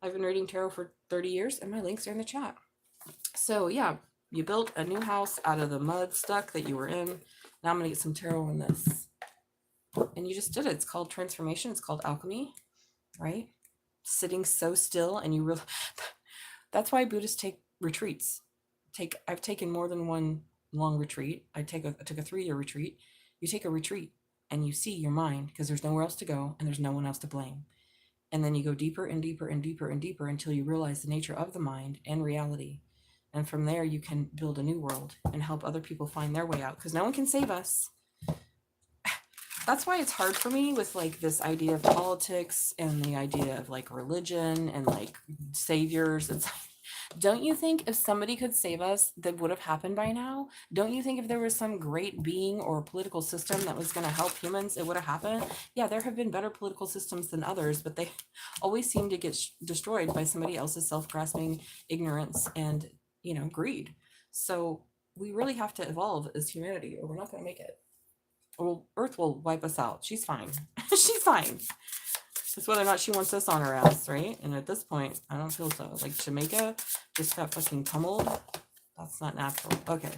Speaker 1: I've been reading tarot for 30 years, and my links are in the chat. So yeah, you built a new house out of the mud stuck that you were in. Now I'm going to get some tarot on this. And you just did it. It's called transformation. It's called alchemy, right? Sitting so still, and you really... That's why Buddhists take retreats. I've taken more than one long retreat. I took a 3-year retreat. You take a retreat and you see your mind, because there's nowhere else to go and there's no one else to blame. And then you go deeper and deeper and deeper and deeper until you realize the nature of the mind and reality. And from there you can build a new world and help other people find their way out, because no one can save us. That's why it's hard for me with like this idea of politics and the idea of like religion and like saviors. It's like, don't you think if somebody could save us, that would have happened by now? Don't you think if there was some great being or political system that was going to help humans, it would have happened? Yeah, there have been better political systems than others, but they always seem to get destroyed by somebody else's self-grasping ignorance and, greed. So we really have to evolve as humanity, or we're not going to make it. Well, Earth will wipe us out. She's fine. She's fine. It's whether or not she wants us on her ass, right? And at this point, I don't feel so. Like Jamaica just got fucking pummeled. That's not natural. Okay.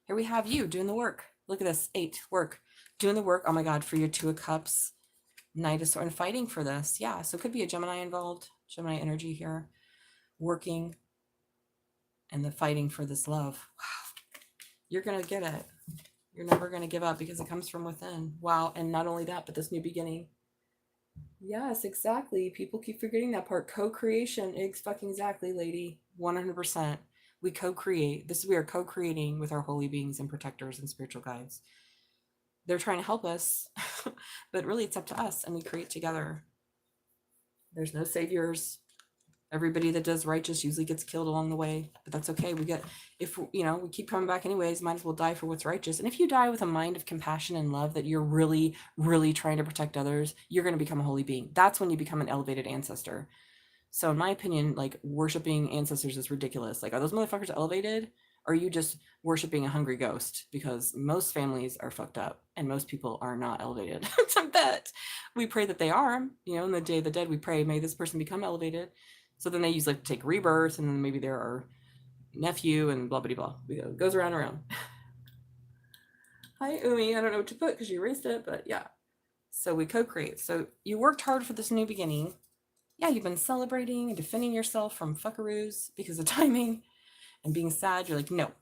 Speaker 1: Here we have you doing the work. Look at this. 8. Work. Doing the work. Oh my God. For your 2 of Cups. Knight of Swords. And fighting for this. Yeah. So it could be a Gemini involved. Gemini energy here. Working. And the fighting for this love. Wow. You're going to get it. You're never going to give up because it comes from within. Wow. And not only that, but this new beginning. Yes, exactly. People keep forgetting that part. Co-creation. Exactly, lady. 100%. We co-create. We are co-creating with our holy beings and protectors and spiritual guides. They're trying to help us, but really it's up to us, and we create together. There's no saviors. Everybody that does righteous usually gets killed along the way, but that's okay. If we keep coming back anyways, might as well die for what's righteous. And if you die with a mind of compassion and love that you're really, really trying to protect others, you're going to become a holy being. That's when you become an elevated ancestor. So in my opinion, like, worshiping ancestors is ridiculous. Like, are those motherfuckers elevated? Or are you just worshiping a hungry ghost? Because most families are fucked up and most people are not elevated. I bet. We pray that they are. In the Day of the Dead, we pray, may this person become elevated. So then they usually take rebirth, and then maybe they're our nephew and blah, blah, blah. It goes around and around. Hi, Umi. I don't know what to put because you erased it, but yeah. So we co-create. So you worked hard for this new beginning. Yeah, you've been celebrating and defending yourself from fuckaroos because of timing and being sad. You're like, no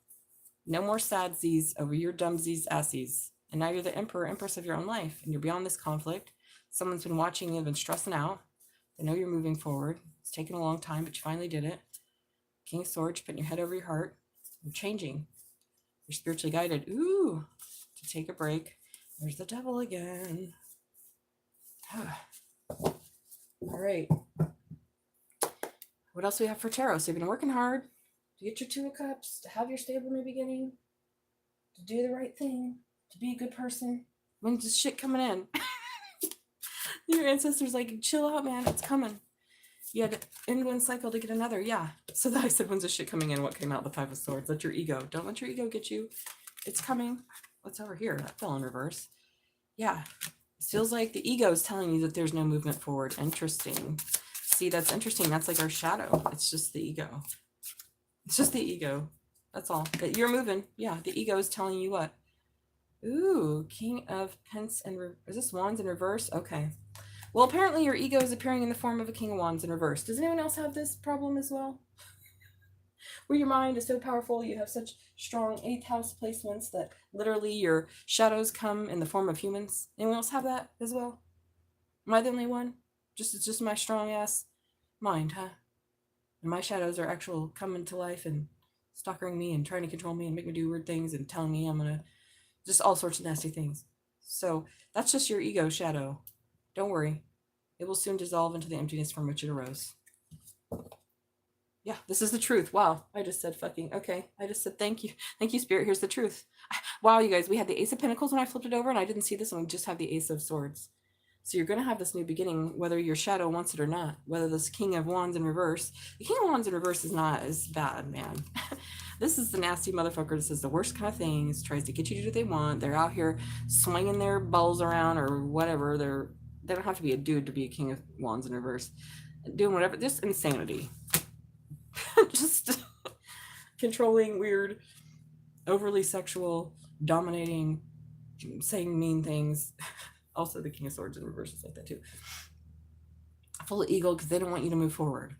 Speaker 1: more sadsies over your dumbsies assies. And now you're the emperor, empress of your own life, and you're beyond this conflict. Someone's been watching you and been stressing out. They know you're moving forward. It's taken a long time, but you finally did it. King of Swords, putting your head over your heart. You're changing. You're spiritually guided. Ooh, to take a break. There's the devil again. All right. What else do we have for tarot? So you've been working hard to get your 2 of Cups, to have your stable new beginning, to do the right thing, to be a good person. When's this shit coming in? Your ancestors like, chill out, man. It's coming. You had to end one cycle to get another. Yeah. So that I said, when's this shit coming in? What came out? The 5 of Swords. Let your ego. Don't let your ego get you. It's coming. What's over here? That fell in reverse. Yeah. It feels like the ego is telling you that there's no movement forward. Interesting. See, that's interesting. That's like our shadow. It's just the ego. It's just the ego. That's all. That you're moving. Yeah. The ego is telling you what? Ooh, King of Pence and is this Wands in reverse? Okay. Well, apparently your ego is appearing in the form of a King of Wands in reverse. Does anyone else have this problem as well? Where your mind is so powerful, you have such strong 8th house placements that literally your shadows come in the form of humans. Anyone else have that as well? Am I the only one? It's just my strong ass mind, huh? And my shadows are actual coming to life and stalking me and trying to control me and make me do weird things and telling me I'm gonna just all sorts of nasty things. So that's just your ego shadow. Don't worry. It will soon dissolve into the emptiness from which it arose. Yeah, this is the truth. Wow. I just said fucking, okay. I just said thank you. Thank you, Spirit. Here's the truth. Wow, you guys, we had the Ace of Pentacles when I flipped it over, and I didn't see this one. We just have the Ace of Swords. So you're going to have this new beginning, whether your shadow wants it or not, whether this King of Wands in reverse. The King of Wands in reverse is not as bad, man. This is the nasty motherfucker that says the worst kind of things, tries to get you to do what they want. They're out here swinging their balls around or whatever. They don't have to be a dude to be a King of Wands in reverse. Doing whatever, just insanity. Just controlling, weird, overly sexual, dominating, saying mean things. Also, the King of Swords in reverse is like that too. Full of ego because they don't want you to move forward.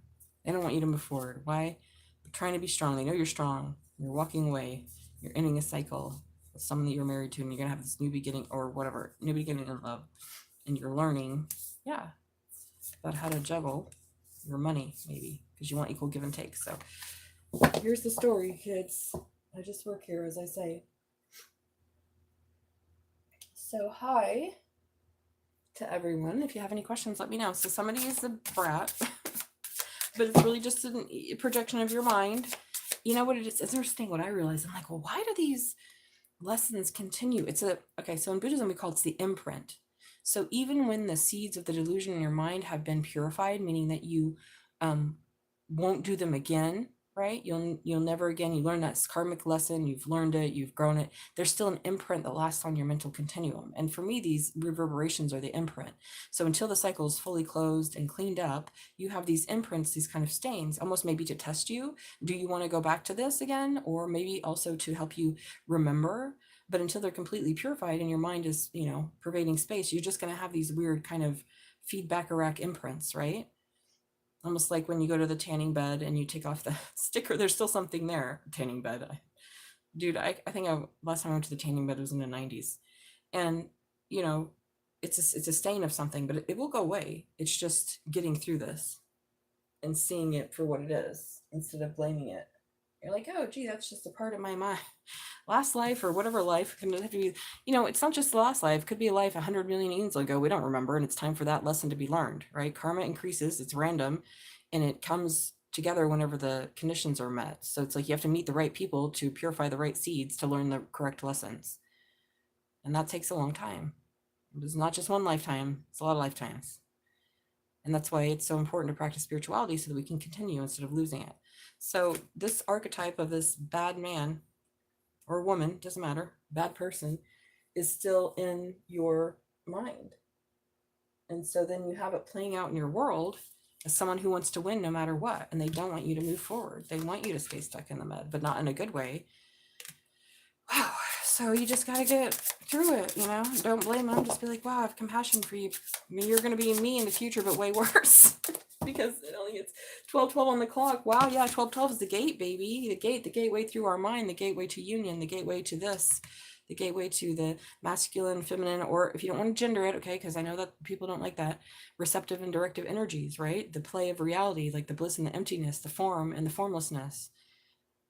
Speaker 1: They don't want you to move forward. Why? They're trying to be strong. They know you're strong. You're walking away. You're ending a cycle with someone that you're married to, and you're going to have this new beginning or whatever, new beginning in love. And you're learning, yeah, about how to juggle your money, maybe, because you want equal give and take. So here's the story, kids. I just work here, as I say. So hi to everyone. If you have any questions, let me know. So somebody is a brat, but it's really just a projection of your mind. You know what it is? It's interesting what I realize. I'm like, well, why do these lessons continue? Okay, so in Buddhism, we call it the imprint. So even when the seeds of the delusion in your mind have been purified, meaning that you won't do them again, right? You'll never again, you learn that karmic lesson, you've learned it, you've grown it. There's still an imprint that lasts on your mental continuum. And for me, these reverberations are the imprint. So until the cycle is fully closed and cleaned up, you have these imprints, these kind of stains, almost maybe to test you. Do you want to go back to this again? Or maybe also to help you remember. But until they're completely purified and your mind is, pervading space, you're just going to have these weird kind of feedback-a-rack imprints, right? Almost like when you go to the tanning bed and you take off the sticker, there's still something there. Tanning bed. Dude, I think last time I went to the tanning bed was in the 90s. And, it's a stain of something, but it will go away. It's just getting through this and seeing it for what it is instead of blaming it. You're like, oh, gee, that's just a part of my mind. Last life or whatever life can have to be, it's not just the last life. It could be a life 100 million years ago. We don't remember. And it's time for that lesson to be learned, right? Karma increases. It's random. And it comes together whenever the conditions are met. So it's like you have to meet the right people to purify the right seeds to learn the correct lessons. And that takes a long time. It's not just one lifetime. It's a lot of lifetimes. And that's why it's so important to practice spirituality so that we can continue instead of losing it. So this archetype of this bad man or woman, doesn't matter, bad person, is still in your mind. And so then you have it playing out in your world as someone who wants to win no matter what. And they don't want you to move forward. They want you to stay stuck in the mud, but not in a good way. Wow. So you just got to get through it, Don't blame them. Just be like, wow, I have compassion for you. I mean, you're going to be me in the future, but way worse. Because it only gets 12:12 on the clock. Wow, yeah, 12:12 is the gate, baby. The gateway through our mind, the gateway to union, the gateway to this, the gateway to the masculine, feminine, or if you don't want to gender it, okay, because I know that people don't like that, receptive and directive energies, right? The play of reality, like the bliss and the emptiness, the form and the formlessness.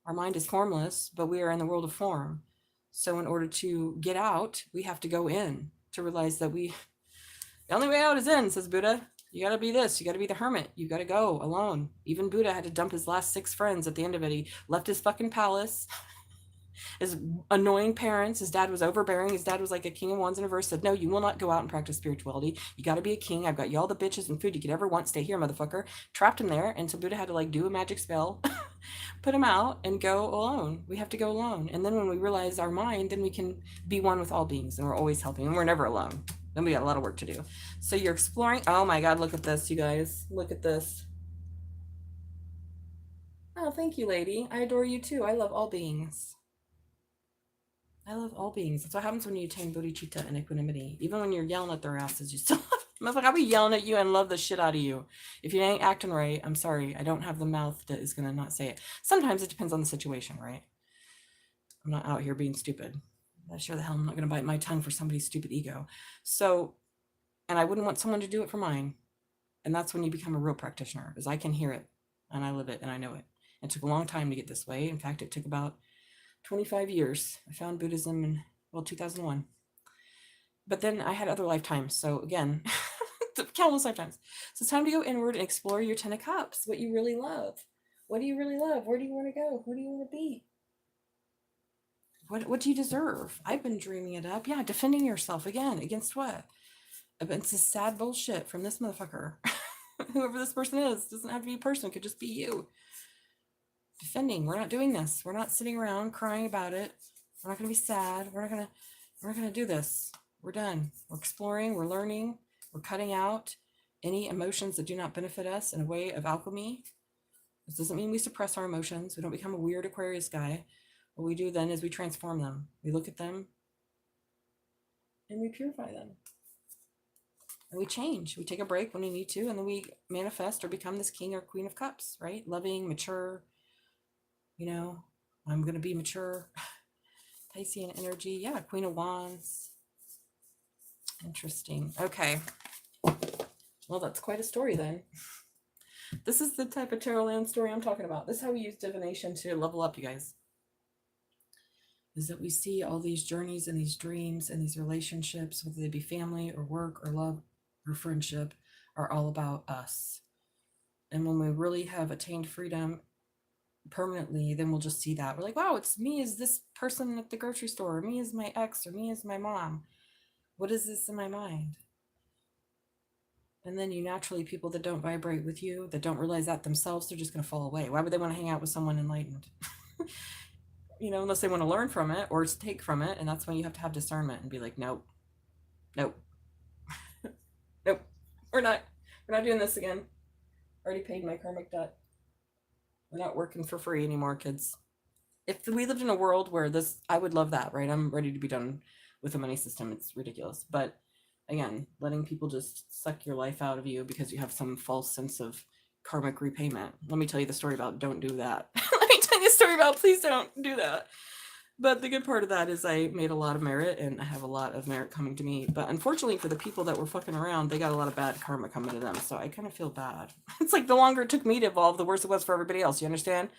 Speaker 1: Our mind is formless, but we are in the world of form. So in order to get out, we have to go in to realize that the only way out is in, says Buddha. You got to be this. You got to be the hermit. You got to go alone. Even Buddha had to dump his last 6 friends at the end of it. He left his fucking palace, his annoying parents. His dad was overbearing. His dad was like a king of wands in reverse. Said, no, you will not go out and practice spirituality. You got to be a king. I've got you all the bitches and food you could ever want. Stay here, motherfucker. Trapped him there. And so Buddha had to do a magic spell, put him out and go alone. We have to go alone. And then when we realize our mind, then we can be one with all beings. And we're always helping. And we're never alone. Then we got a lot of work to do. So you're exploring. Oh my God, look at this, you guys. Look at this. Oh, thank you, lady. I adore you too. I love all beings. I love all beings. That's what happens when you attain bodhicitta and equanimity. Even when you're yelling at their asses, you still love them. I'll be yelling at you and love the shit out of you. If you ain't acting right, I'm sorry. I don't have the mouth that is going to not say it. Sometimes it depends on the situation, right? I'm not out here being stupid. I sure the hell I'm not going to bite my tongue for somebody's stupid ego. So, and I wouldn't want someone to do it for mine. And that's when you become a real practitioner, is I can hear it and I live it and I know it. It took a long time to get this way. In fact, it took about 25 years. I found Buddhism in, 2001. But then I had other lifetimes. So again, countless lifetimes. So it's time to go inward and explore your 10 of cups, what you really love. What do you really love? Where do you want to go? Who do you want to be? What do you deserve? I've been dreaming it up. Yeah, defending yourself again. Against what? Against this sad bullshit from this motherfucker. Whoever this person is. Doesn't have to be a person. It could just be you. Defending. We're not doing this. We're not sitting around crying about it. We're not going to be sad. We're not going to do this. We're done. We're exploring. We're learning. We're cutting out any emotions that do not benefit us in a way of alchemy. This doesn't mean we suppress our emotions. We don't become a weird Aquarius guy. What we do then is we transform them. We look at them and we purify them. And we change. We take a break when we need to, and then we manifest or become this king or queen of cups, right? Loving, mature, I'm going to be mature. Piscean energy. Yeah, queen of wands. Interesting. Okay. Well, that's quite a story then. This is the type of tarot land story I'm talking about. This is how we use divination to level up, you guys. Is that we see all these journeys and these dreams and these relationships, whether they be family or work or love or friendship, are all about us. And when we really have attained freedom permanently, then we'll just see that. We're like, wow, it's me as this person at the grocery store, or me as my ex, or me as my mom. What is this in my mind? And then you naturally, people that don't vibrate with you, that don't realize that themselves, they're just going to fall away. Why would they want to hang out with someone enlightened? You know, unless they want to learn from it or take from it. And that's when you have to have discernment and be like, nope, nope, nope, we're not doing this again. Already paid my karmic debt. We're not working for free anymore, kids. If we lived in a world where this, I would love that, right? I'm ready to be done with the money system. It's ridiculous. But again, letting people just suck your life out of you because you have some false sense of karmic repayment. Let me tell you the story about don't do that. Let me tell you the story about please don't do that. But the good part of that is I made a lot of merit and I have a lot of merit coming to me. But unfortunately for the people that were fucking around, they got a lot of bad karma coming to them. So I kind of feel bad. It's like the longer it took me to evolve, the worse it was for everybody else. You understand?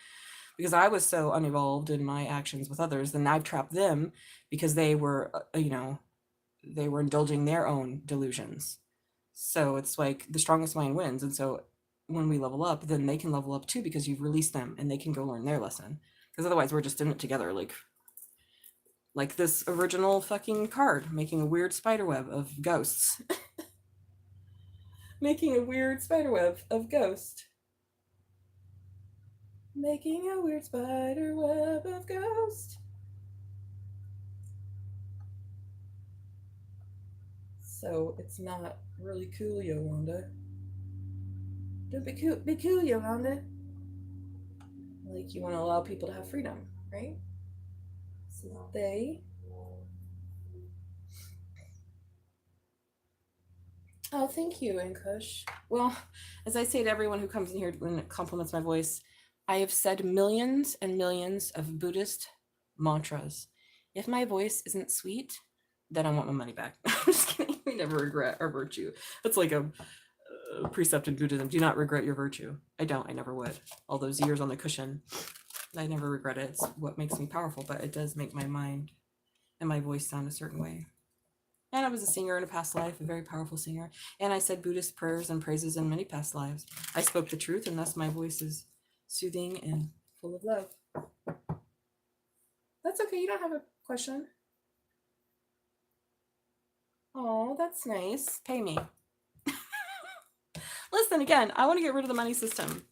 Speaker 1: Because I was so unevolved in my actions with others, then I've trapped them because they were, they were indulging their own delusions. So it's like the strongest mind wins. And so when we level up, then they can level up too because you've released them and they can go learn their lesson. Because otherwise we're just in it together, like this original fucking card, making a weird spiderweb of ghosts. Making a weird spiderweb of ghosts. Making a weird spider web of ghosts. So it's not really cool, Yolanda. Don't be cool, Yolanda. Like you want to allow people to have freedom, right? So they. Oh, thank you, Ankush. Well, as I say to everyone who comes in here when it compliments my voice, I have said millions and millions of Buddhist mantras. If my voice isn't sweet, then I want my money back. I'm just kidding. We never regret our virtue. It's like a precept in Buddhism. Do not regret your virtue. I don't. I never would. All those years on the cushion, I never regret it. It's what makes me powerful, but it does make my mind and my voice sound a certain way. And I was a singer in a past life, a very powerful singer. And I said Buddhist prayers and praises in many past lives. I spoke the truth, and thus my voice is soothing and full of love. That's okay. You don't have a question. Oh, that's nice. Pay me. Listen, again, I want to get rid of the money system.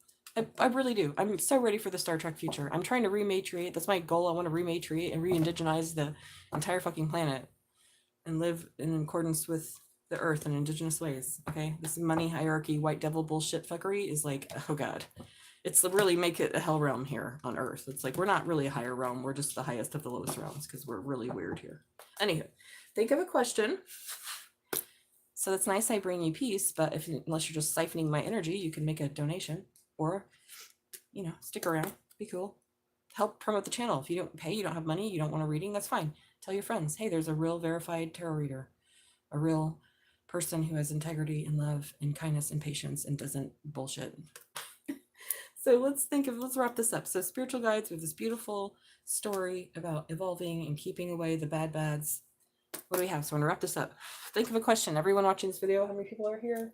Speaker 1: I really do. I'm so ready for the Star Trek future. I'm trying to rematriate. That's my goal. I want to rematriate and re-indigenize the entire fucking planet and live in accordance with the earth in indigenous ways. Okay? This money hierarchy, white devil bullshit fuckery is like, oh God. It's really make it a hell realm here on earth. It's like, we're not really a higher realm. We're just the highest of the lowest realms because we're really weird here. Anywho, think of a question. So it's nice I bring you peace, but unless you're just siphoning my energy, you can make a donation or, stick around. Be cool. Help promote the channel. If you don't pay, you don't have money, you don't want a reading, that's fine. Tell your friends, hey, there's a real verified tarot reader, a real person who has integrity and love and kindness and patience and doesn't bullshit. So let's wrap this up. So spiritual guides with this beautiful story about evolving and keeping away the bad bads. What do we have? So I'm going to wrap this up. Think of a question. Everyone watching this video, how many people are here?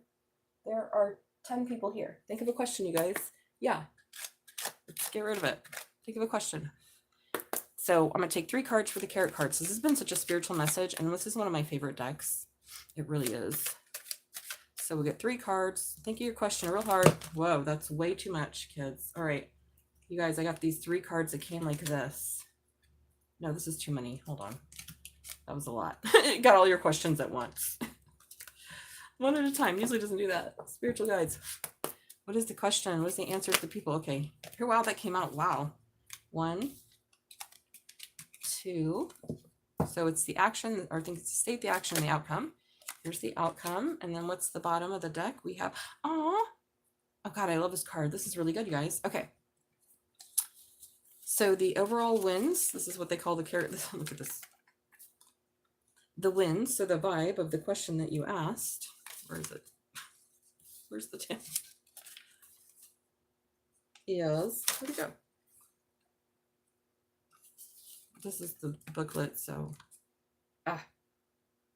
Speaker 1: There are 10 people here. Think of a question, you guys. Yeah. Let's get rid of it. Think of a question. So I'm going to take 3 cards for the carrot cards. This has been such a spiritual message, and this is one of my favorite decks. It really is. So we'll get 3 cards. Think of your question real hard. Whoa, that's way too much, kids. All right. You guys, I got these 3 cards that came like this. No, this is too many. Hold on. That was a lot. It got all your questions at once. One at a time. Usually doesn't do that. Spiritual guides. What is the question? What is the answer to the people? Okay. Here, wow, that came out. Wow. 1, 2. So it's the action, or I think it's state the action and the outcome. Here's the outcome. And then what's the bottom of the deck? We have, oh God, I love this card. This is really good, you guys. Okay. So the overall wins, this is what they call the carrot. Look at this. The wins, so the vibe of the question that you asked. Where is it? Where's the tip? Is, where'd it go? This is the booklet, so.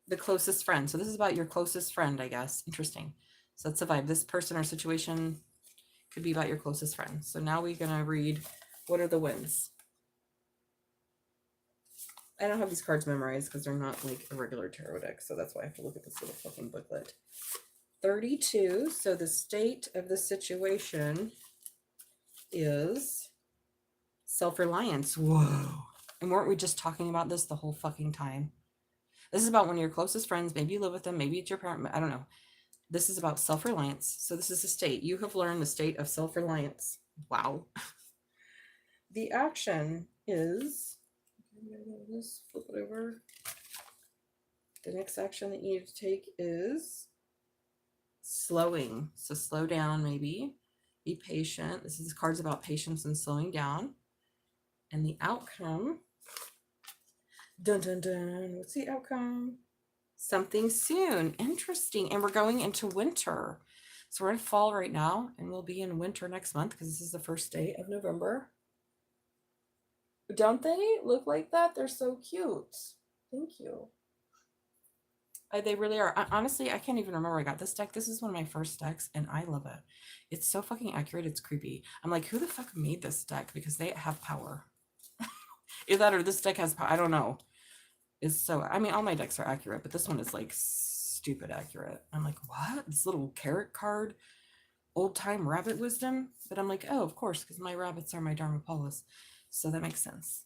Speaker 1: The closest friend. So this is about your closest friend, I guess. Interesting. So that's the vibe. This person or situation could be about your closest friend. So now we're going to read, what are the wins? I don't have these cards memorized because they're not like a regular tarot deck. So that's why I have to look at this little fucking booklet. 32. So the state of the situation is self-reliance. Whoa. And weren't we just talking about this the whole fucking time? This is about one of your closest friends. Maybe you live with them. Maybe it's your parent. I don't know. This is about self-reliance. So this is a state. You have learned the state of self-reliance. Wow. The action is, flip it over. The next action that you need to take is slowing. So slow down, maybe. Be patient. This is cards about patience and slowing down. And the outcome, dun dun dun, what's the outcome? Something soon. Interesting. And we're going into winter. So we're in fall right now, and we'll be in winter next month because this is the first day of November. Don't they look like that? They're so cute. Thank you. They really are. Honestly, I can't even remember I got this deck. This is one of my first decks, and I love it. It's so fucking accurate. It's creepy. I'm like, who the fuck made this deck? Because they have power. Either that or this deck has power. I don't know. It's so, I mean, all my decks are accurate, but this one is like stupid accurate. I'm like, what? This little carrot card, old time rabbit wisdom. But I'm like, oh, of course, because my rabbits are my Dharmapolis. So that makes sense.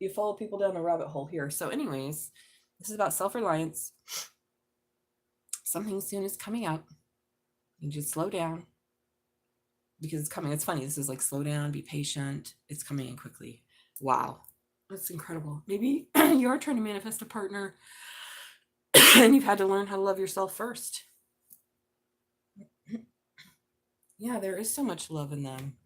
Speaker 1: You follow people down a rabbit hole here. So anyways, this is about self-reliance. Something soon is coming up. You just slow down because it's coming. It's funny. This is like slow down, be patient. It's coming in quickly. Wow. That's incredible. Maybe you're trying to manifest a partner and you've had to learn how to love yourself first. Yeah, there is so much love in them.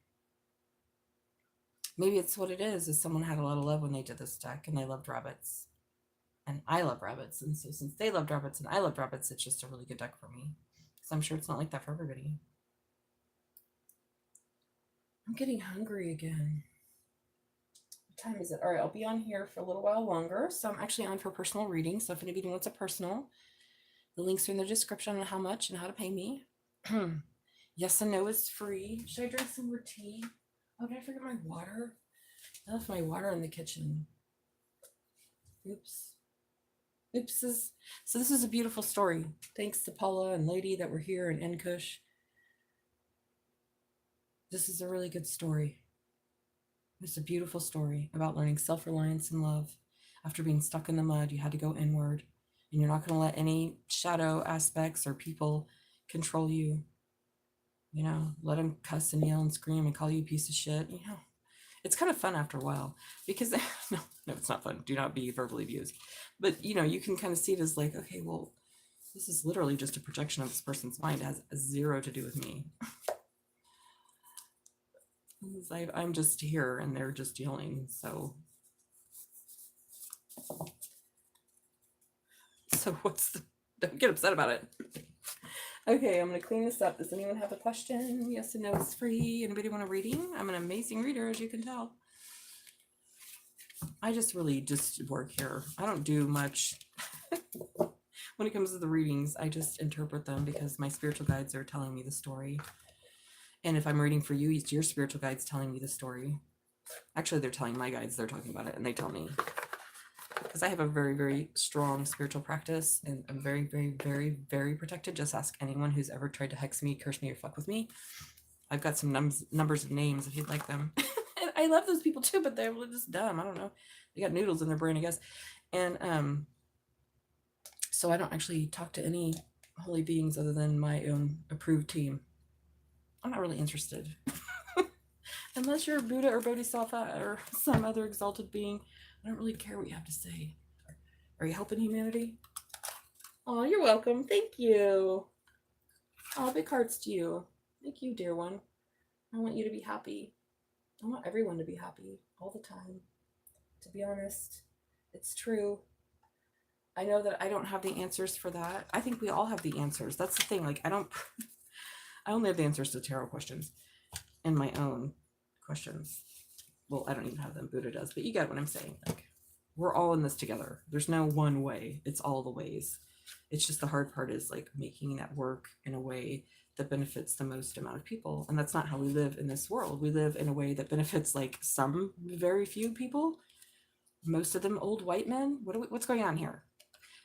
Speaker 1: Maybe it's what it is someone had a lot of love when they did this deck and they loved rabbits. And I love rabbits. And so since they loved rabbits and I loved rabbits, it's just a really good deck for me. Because I'm sure it's not like that for everybody. I'm getting hungry again. What time is it? All right, I'll be on here for a little while longer. So I'm actually on for personal reading. So if anybody wants a personal, the links are in the description on how much and how to pay me. Yes and no is free. Should I drink some more tea? Oh, did I forget my water? I left my water in the kitchen. Oops. Oopses. So this is a beautiful story. Thanks to Paula and Lady that were here in Enkush. This is a really good story. It's a beautiful story about learning self-reliance and love. After being stuck in the mud, you had to go inward. And you're not going to let any shadow aspects or people control you. You know, let them cuss and yell and scream and call you a piece of shit. You know, it's kind of fun after a while because no, it's not fun. Do not be verbally abused. But, you know, you can kind of see it as like, okay, well, this is literally just a projection of this person's mind. It has zero to do with me. I'm just here and they're just yelling. So don't get upset about it. Okay, I'm going to clean this up. Does anyone have a question? Yes and no is free. Anybody want a reading? I'm an amazing reader, as you can tell. I just really just work here. I don't do much. When it comes to the readings, I just interpret them because my spiritual guides are telling me the story. And if I'm reading for you, it's your spiritual guides telling me the story. Actually, they're telling my guides, they're talking about it, and they tell me. Because I have a very, very strong spiritual practice, and I'm very, very, very, very protected. Just ask anyone who's ever tried to hex me, curse me, or fuck with me. I've got some numbers of names if you'd like them. And I love those people too, but they're just dumb. I don't know. They got noodles in their brain, I guess. And so I don't actually talk to any holy beings other than my own approved team. I'm not really interested. Unless you're Buddha or Bodhisattva or some other exalted being, I don't really care what you have to say. Are you helping humanity? Oh, you're welcome. Thank you. Oh, big hearts to you. Thank you, dear one. I want you to be happy. I want everyone to be happy all the time. To be honest, it's true. I know that I don't have the answers for that. I think we all have the answers. That's the thing. Like, I only have the answers to tarot questions and my own questions. Well, I don't even have them. Buddha does, but you get what I'm saying. Like, we're all in this together. There's no one way. It's all the ways. It's just the hard part is like making that work in a way that benefits the most amount of people. And that's not how we live in this world. We live in a way that benefits like some very few people. Most of them old white men. What's going on here?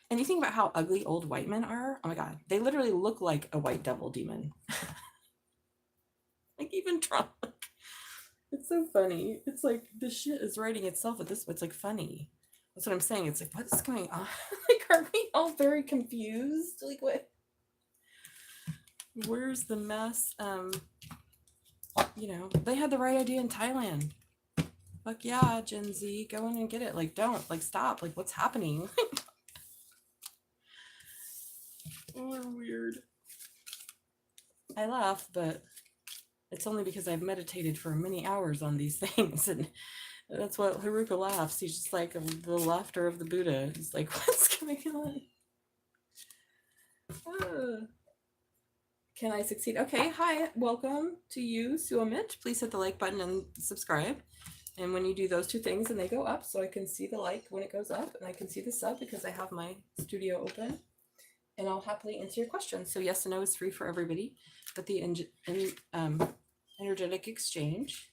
Speaker 1: And you think about how ugly old white men are. Oh my God. They literally look like a white devil demon. Like even Trump. It's so funny. It's like the shit is writing itself at this point. It's like funny. That's what I'm saying. It's like, what is going on? Like, are we all very confused? Like, what? Where's the mess? You know, they had the right idea in Thailand. Fuck yeah, Gen Z, go in and get it. Like, don't. Like, stop. Like, what's happening? Oh, they're weird. I laugh, but it's only because I've meditated for many hours on these things, and that's what Haruka laughs. He's just like the laughter of the Buddha. He's like, what's going on? Can I succeed? Okay, hi, welcome to you, Suomit. Please hit the like button and subscribe. And when you do those two things, and they go up, so I can see the like when it goes up, and I can see the sub because I have my studio open. And I'll happily answer your questions. So yes and no is free for everybody, but the energetic exchange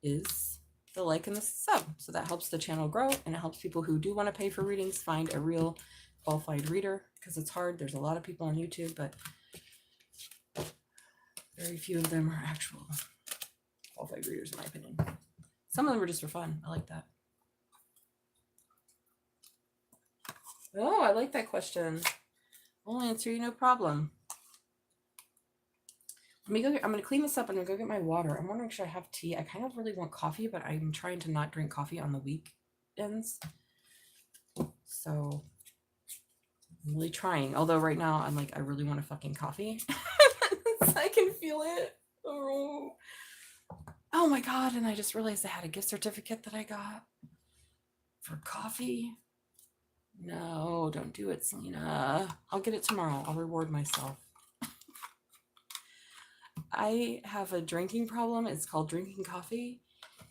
Speaker 1: is the like and the sub. So that helps the channel grow, and it helps people who do want to pay for readings find a real qualified reader, because it's hard. There's a lot of people on YouTube, but very few of them are actual qualified readers, in my opinion. Some of them are just for fun. I like that. Oh, I like that question. I'll answer you, no problem. Let me go get, I'm going to clean this up. I'm going to go get my water. I'm wondering, should I have tea? I kind of really want coffee, but I'm trying to not drink coffee on the weekends. So I'm really trying. Although right now I'm like, I really want a fucking coffee. I can feel it. Oh my God. And I just realized I had a gift certificate that I got for coffee. No, don't do it, Selena. I'll get it tomorrow. I'll reward myself. I have a drinking problem. It's called drinking coffee,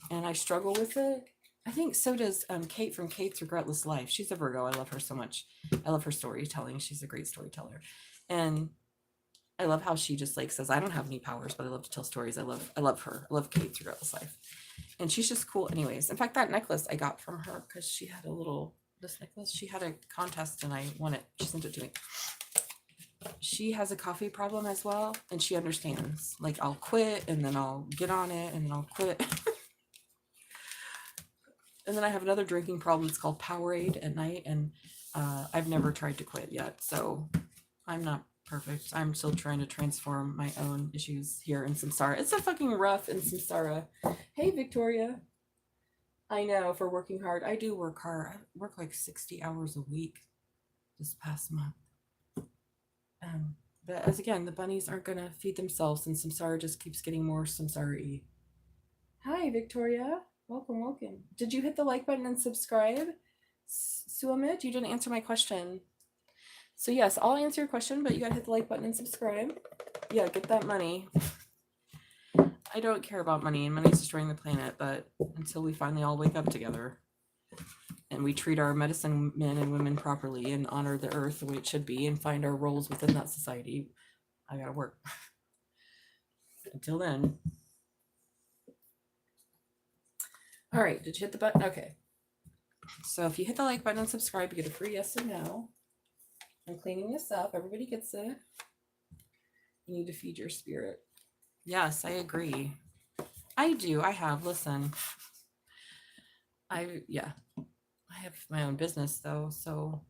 Speaker 1: and I struggle with it. I think so does Kate from Kate's Regretless Life. She's a Virgo. I love her so much. I love her storytelling. She's a great storyteller. And I love how she just like says, I don't have any powers, but I love to tell stories. I love her. I love Kate's Regretless Life. And she's just cool anyways. In fact, that necklace I got from her because she had this necklace. She had a contest and I won it. She sent it to me. She has a coffee problem as well, and she understands. Like, I'll quit and then I'll get on it and then I'll quit. And then I have another drinking problem. It's called Powerade at night, and I've never tried to quit yet. So I'm not perfect. I'm still trying to transform my own issues here in samsara. It's so fucking rough in samsara. Hey, Victoria. I know, for working hard. I do work hard. I work like 60 hours a week this past month. But as again, the bunnies aren't going to feed themselves, and samsara just keeps getting more samsara-y. Hi, Victoria. Welcome, welcome. Did you hit the like button and subscribe? Suomit, you didn't answer my question. So yes, I'll answer your question, but you got to hit the like button and subscribe. Yeah, get that money. I don't care about money, and money's destroying the planet, but until we finally all wake up together and we treat our medicine men and women properly and honor the earth the way it should be and find our roles within that society, I gotta work. Until then. All right, did you hit the button? Okay. So if you hit the like button and subscribe, you get a free yes or no. I'm cleaning this up. Everybody gets it. You need to feed your spirit. Yes, I agree. I do. I have. Listen. I have my own business though. So,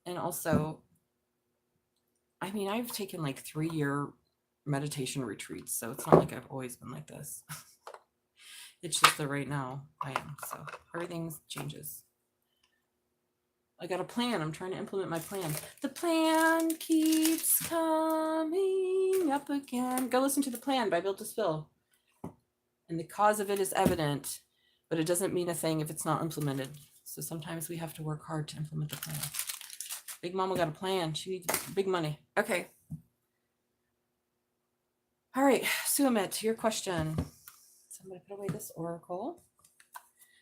Speaker 1: and also, I mean, I've taken like 3-year meditation retreats. So it's not like I've always been like this. It's just that right now I am. So everything changes. I got a plan. I'm trying to implement my plan. The plan keeps coming up again. Go listen to The Plan by Bill Dispill. And the cause of it is evident, but it doesn't mean a thing if it's not implemented. So sometimes we have to work hard to implement the plan. Big Mama got a plan. She needs big money. Okay. All right, Suomit, your question. So I'm going to put away this oracle.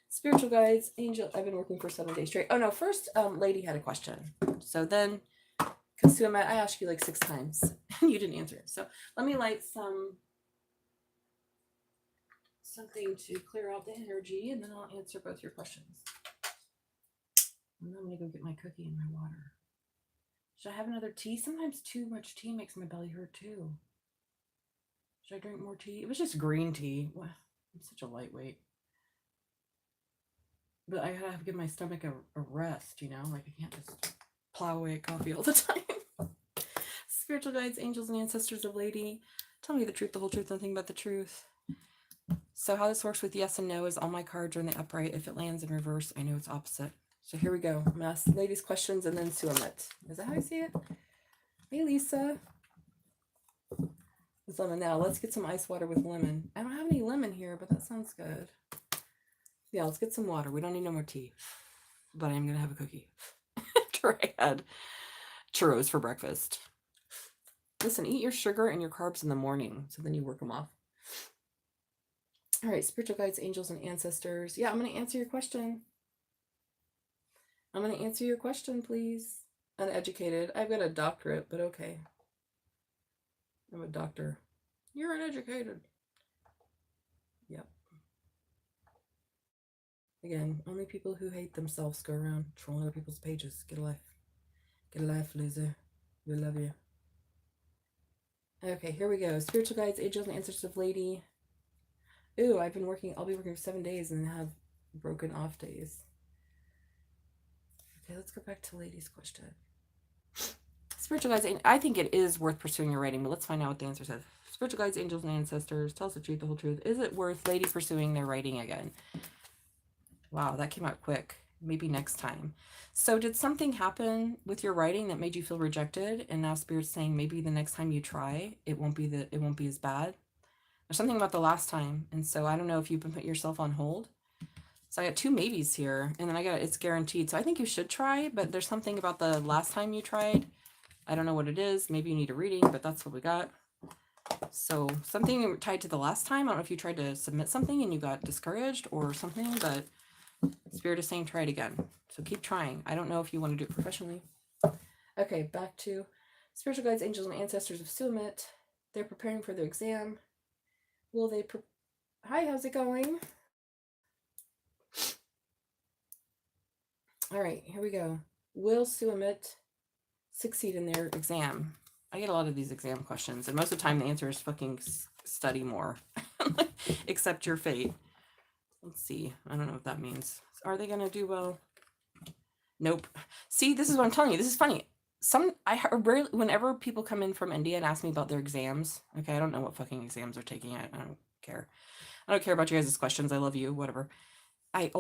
Speaker 1: Spiritual guides, angel. I've been working for 7 days straight. Oh no, first lady had a question. So then, because Suomit, I asked you like 6 times and you didn't answer. So let me light something to clear out the energy, and then I'll answer both your questions. And then I'm going to go get my cookie and my water. Should I have another tea? Sometimes too much tea makes my belly hurt too. Should I drink more tea? It was just green tea. Wow, I'm such a lightweight. But I gotta give my stomach a rest, you know? Like I can't just plow away at coffee all the time. Spiritual guides, angels, and ancestors of Lady, tell me the truth, the whole truth, nothing but the truth. So how this works with yes and no is all my cards are in the upright. If it lands in reverse, I know it's opposite. So here we go. I'm gonna ask ladies questions and then Suamit. Is that how I see it? Hey, Lisa. With lemon. Now, let's get some ice water with lemon. I don't have any lemon here, but that sounds good. Yeah, let's get some water. We don't need no more tea. But I'm going to have a cookie. After I had churros for breakfast. Listen, eat your sugar and your carbs in the morning, so then you work them off. All right, spiritual guides, angels, and ancestors. Yeah, I'm going to answer your question. I'm going to answer your question, please. Uneducated. I've got a doctorate, but okay. I'm a doctor. You're uneducated. Yep. Again, only people who hate themselves go around trolling other people's pages. Get a life. Get a life, loser. We love you. Okay, here we go. Spiritual guides, angels, and ancestors of Lady. Ooh, I'll be working for 7 days and have broken off days. Okay, let's go back to Lady's question. Spiritual guides, I think it is worth pursuing your writing, but let's find out what the answer says. Spiritual guides, angels, and ancestors, tell us the truth, the whole truth. Is it worth Lady pursuing their writing again? Wow, that came out quick. Maybe next time. So did something happen with your writing that made you feel rejected? And now Spirit's saying maybe the next time you try, it won't be as bad. There's something about the last time. And so I don't know if you've been putting yourself on hold. So I got 2 maybes here, and then I got it's guaranteed. So I think you should try, but there's something about the last time you tried. I don't know what it is. Maybe you need a reading, but that's what we got. So something tied to the last time. I don't know if you tried to submit something and you got discouraged or something, but Spirit is saying try it again. So keep trying. I don't know if you want to do it professionally. Okay, back to spiritual guides, angels, and ancestors of Suamit. They're preparing for their exam. Will they... Hi, how's it going? All right, here we go. Will Suamit succeed in their exam? I get a lot of these exam questions, and most of the time the answer is fucking study more. Accept your fate. Let's see. I don't know what that means. Are they going to do well? Nope. See, this is what I'm telling you. This is funny. Whenever people come in from India and ask me about their exams, okay, I don't know what fucking exams they're taking. I don't care. I don't care about you guys' questions. I love you, whatever. I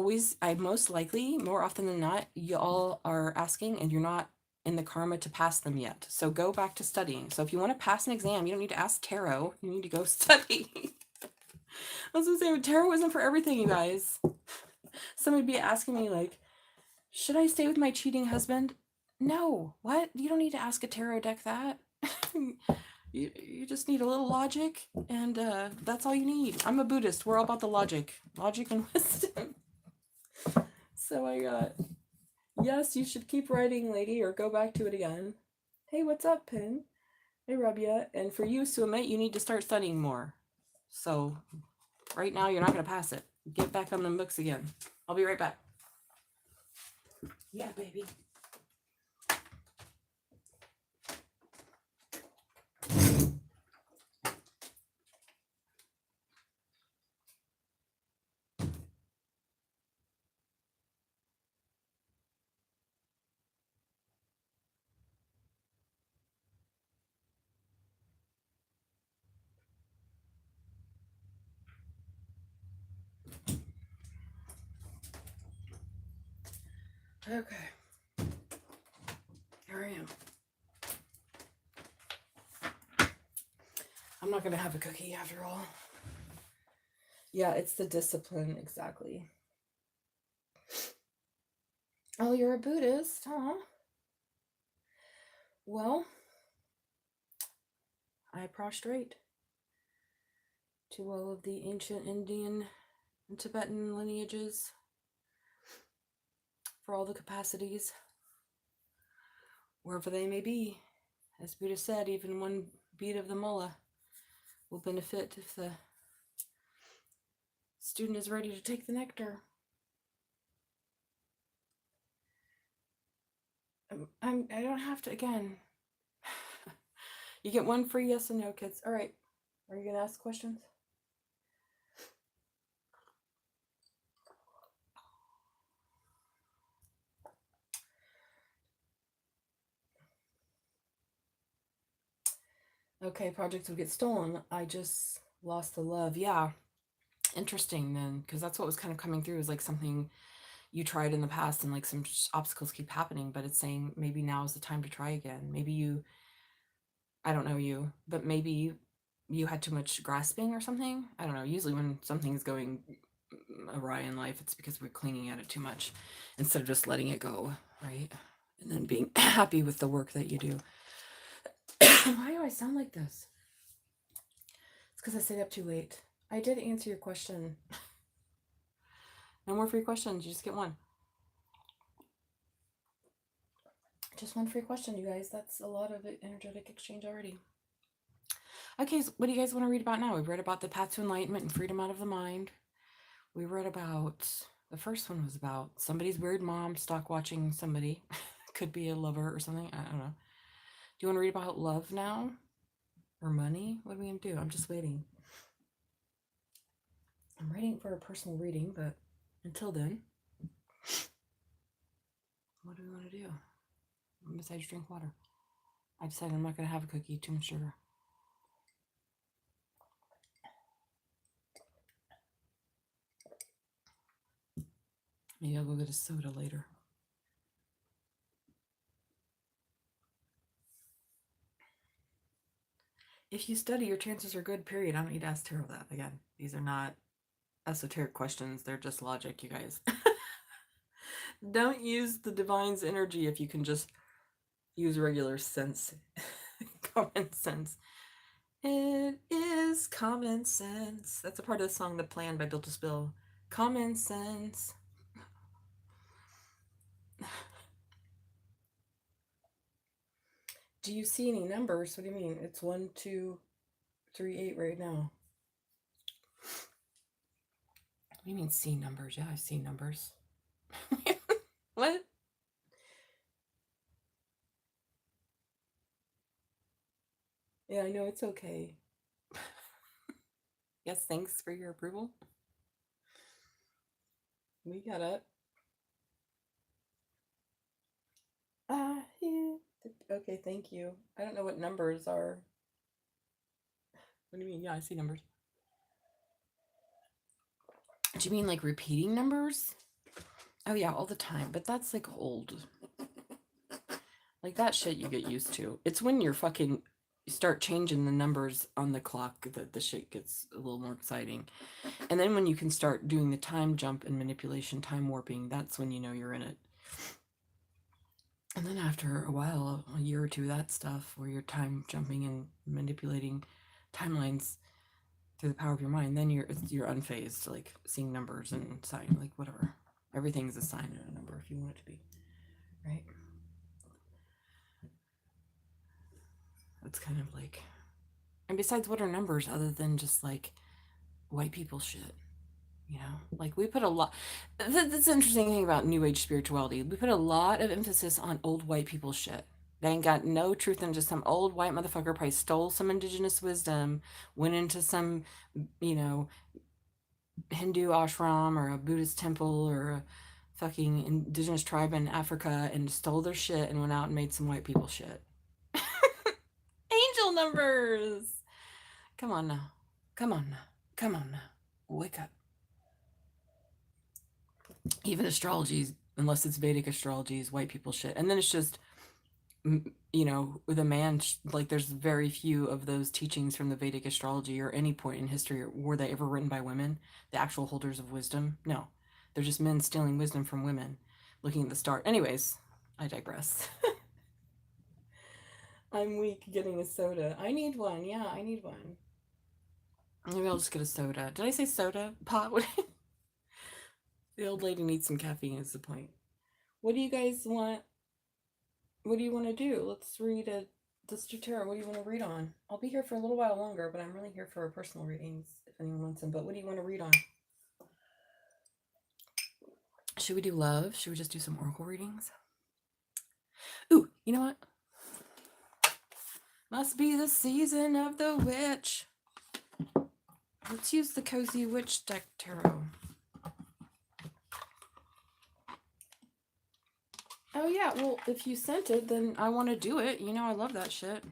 Speaker 1: most likely, more often than not, y'all are asking and you're not in the karma to pass them yet. So go back to studying. So if you want to pass an exam, you don't need to ask tarot. You need to go study. I was going to say, tarot isn't for everything, you guys. Somebody would be asking me like, should I stay with my cheating husband? No. What? You don't need to ask a tarot deck that. You just need a little logic, and that's all you need. I'm a Buddhist. We're all about the logic and wisdom. So I got, yes, you should keep writing, lady, or go back to it again. Hey, what's up, Pin? Hey, Rabia. And for you, Suamit, you need to start studying more. So right now, you're not going to pass it. Get back on the books again. I'll be right back. Yeah, baby. Okay. Here I am. I'm not going to have a cookie after all. Yeah, it's the discipline, exactly. Oh, you're a Buddhist, huh? Well, I prostrate to all of the ancient Indian and Tibetan lineages for all the capacities, wherever they may be. As Buddha said, even one bead of the mullah will benefit if the student is ready to take the nectar. I don't have to, again. You get one free yes and no, kids. All right. Are you going to ask questions? Okay, projects would get stolen. I just lost the love. Yeah. Interesting then, because that's what was kind of coming through, is like something you tried in the past and like some obstacles keep happening, but it's saying maybe now is the time to try again. Maybe you, I don't know you, but maybe you had too much grasping or something. I don't know. Usually when something's going awry in life, it's because we're clinging at it too much instead of just letting it go, right? And then being happy with the work that you do. Why do I sound like this? It's because I stayed up too late. I did answer your question. No more free questions. You just get one. Just one free question, you guys. That's a lot of energetic exchange already. Okay, so what do you guys want to read about now? We've read about the path to enlightenment and freedom out of the mind. We read about, the first one was about somebody's weird mom stalk watching somebody. Could be a lover or something. I don't know. Do you want to read about love now? Or money? What are we going to do? I'm just waiting. I'm waiting for a personal reading, but until then, what do we want to do? Besides drink water. I decided I'm not going to have a cookie, too much sugar. Maybe I'll go get a soda later. If you study, your chances are good, period. I don't need to ask tarot that again. These are not esoteric questions. They're just logic, you guys. Don't use the divine's energy if you can just use regular sense. Common sense. It is common sense. That's a part of the song The Plan by Built to Spill. Common sense. Do you see any numbers? What do you mean? It's 1, 2, 3, 8 right now. What do you mean see numbers? Yeah, I see numbers. What? Yeah, I know, it's okay. Yes, thanks for your approval. We got it. Yeah. Okay, thank you. I don't know what numbers are. What do you mean? Yeah, I see numbers. Do you mean like repeating numbers? Oh yeah, all the time. But that's like old. Like that shit you get used to. It's when you start changing the numbers on the clock that the shit gets a little more exciting. And then when you can start doing the time jump and manipulation, time warping, that's when you know you're in it. And then after a while, a year or two, that stuff where you're time jumping and manipulating timelines through the power of your mind, then you're unfazed, like seeing numbers and sign, like whatever. Everything's a sign and a number if you want it to be, right? It's kind of like, and besides, what are numbers other than just like white people shit? You know, like we put a lot, that's the interesting thing about New Age spirituality. We put a lot of emphasis on old white people shit. They ain't got no truth in, just some old white motherfucker probably stole some indigenous wisdom, went into some, you know, Hindu ashram or a Buddhist temple or a fucking indigenous tribe in Africa and stole their shit and went out and made some white people shit. Angel numbers! Come on now. Come on now. Come on now. Wake up. Even astrology, unless it's Vedic astrology, is white people shit. And then it's just, you know, with a man, like there's very few of those teachings from the Vedic astrology or any point in history. Were they ever written by women, the actual holders of wisdom? No. They're just men stealing wisdom from women, looking at the star. Anyways, I digress. I'm weak getting a soda. I need one. Yeah, I need one. Maybe I'll just get a soda. Did I say soda? Pot? The old lady needs some caffeine is the point. What do you guys want? What do you want to do? Let's read let's do tarot. What do you want to read on? I'll be here for a little while longer, but I'm really here for personal readings if anyone wants them. But what do you want to read on? Should we do love? Should we just do some oracle readings? Ooh, you know what? Must be the season of the witch. Let's use the Cozy Witch deck tarot. Oh yeah, well, if you sent it, then I want to do it. You know I love that shit.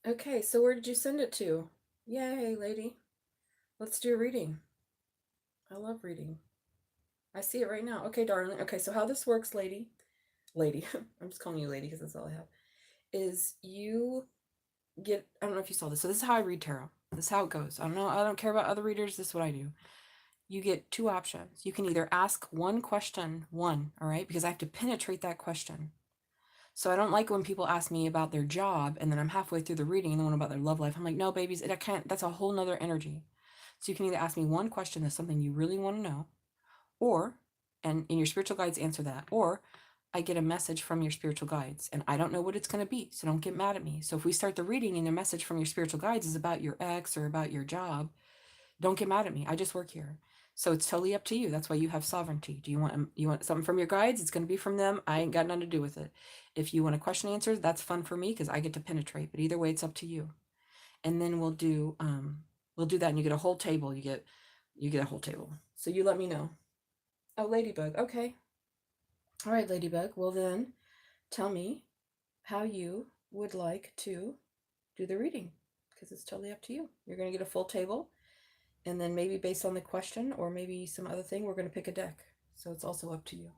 Speaker 1: Okay, so where did you send it to? Yay, lady. Let's do a reading. I love reading. I see it right now. Okay, darling. Okay, so how this works, lady. Lady. I'm just calling you lady because that's all I have. Is you get, I don't know if you saw this. So this is how I read tarot. This is how it goes. I don't know. I don't care about other readers. This is what I do. You get two options. You can either ask one question, all right? Because I have to penetrate that question. So I don't like when people ask me about their job and then I'm halfway through the reading and they want about their love life. I'm like, no, babies, I can't, that's a whole nother energy. So you can either ask me one question that's something you really want to know, or, and your spiritual guides answer that, or I get a message from your spiritual guides and I don't know what it's going to be. So don't get mad at me. So if we start the reading and the message from your spiritual guides is about your ex or about your job, don't get mad at me. I just work here. So it's totally up to you. That's why you have sovereignty. Do you want something from your guides? It's going to be from them. I ain't got nothing to do with it. If you want a question answered, that's fun for me because I get to penetrate. But either way, it's up to you. And then we'll do that, and you get a whole table. You get a whole table. So you let me know. Oh, Ladybug. Okay. All right, Ladybug. Well then, tell me how you would like to do the reading because it's totally up to you. You're going to get a full table. And then maybe based on the question or maybe some other thing, we're going to pick a deck. So it's also up to you.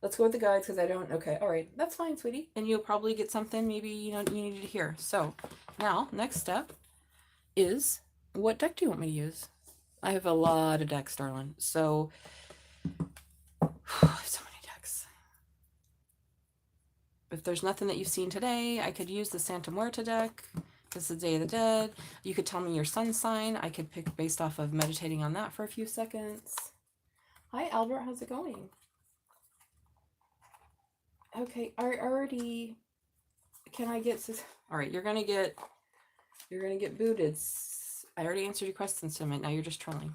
Speaker 1: Let's go with the guides because I don't. Okay. All right. That's fine, sweetie. And you'll probably get something maybe you needed to hear. So now, next step is, what deck do you want me to use? I have a lot of decks, darling. So, so many decks. If there's nothing that you've seen today, I could use the Santa Muerta deck. This is the Day of the Dead. You could tell me your sun sign. I could pick based off of meditating on that for a few seconds. Hi, Albert. How's it going? Okay, already. Can I get? All right, you're gonna get booted. I already answered your questions tonight. Now you're just trolling.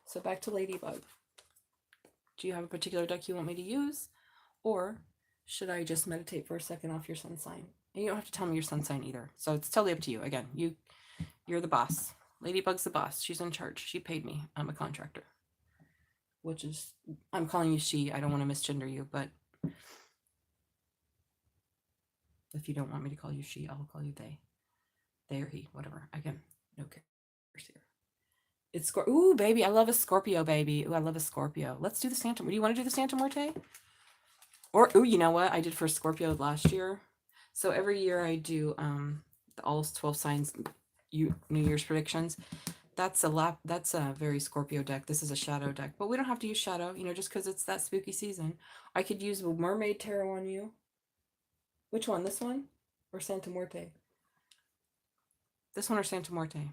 Speaker 1: So back to Ladybug. Do you have a particular deck you want me to use, or should I just meditate for a second off your sun sign? And you don't have to tell me your sun sign either. So it's totally up to you. Again, you're the boss. Ladybug's the boss. She's in charge. She paid me. I'm a contractor. Which is, I'm calling you she. I don't want to misgender you, but if you don't want me to call you she, I'll call you they. They or he, whatever. Again, no cares here. It's ooh, baby. I love a Scorpio, baby. Ooh, I love a Scorpio. Let's do the Santa. Do you want to do the Santa Muerte? Or, ooh, you know what? I did for Scorpio last year. So every year I do all 12 signs New Year's predictions. That's a very Scorpio deck. This is a shadow deck, but we don't have to use shadow, just because it's that spooky season. I could use Mermaid Tarot on you. Which one? This one or Santa Muerte? This one or Santa Muerte?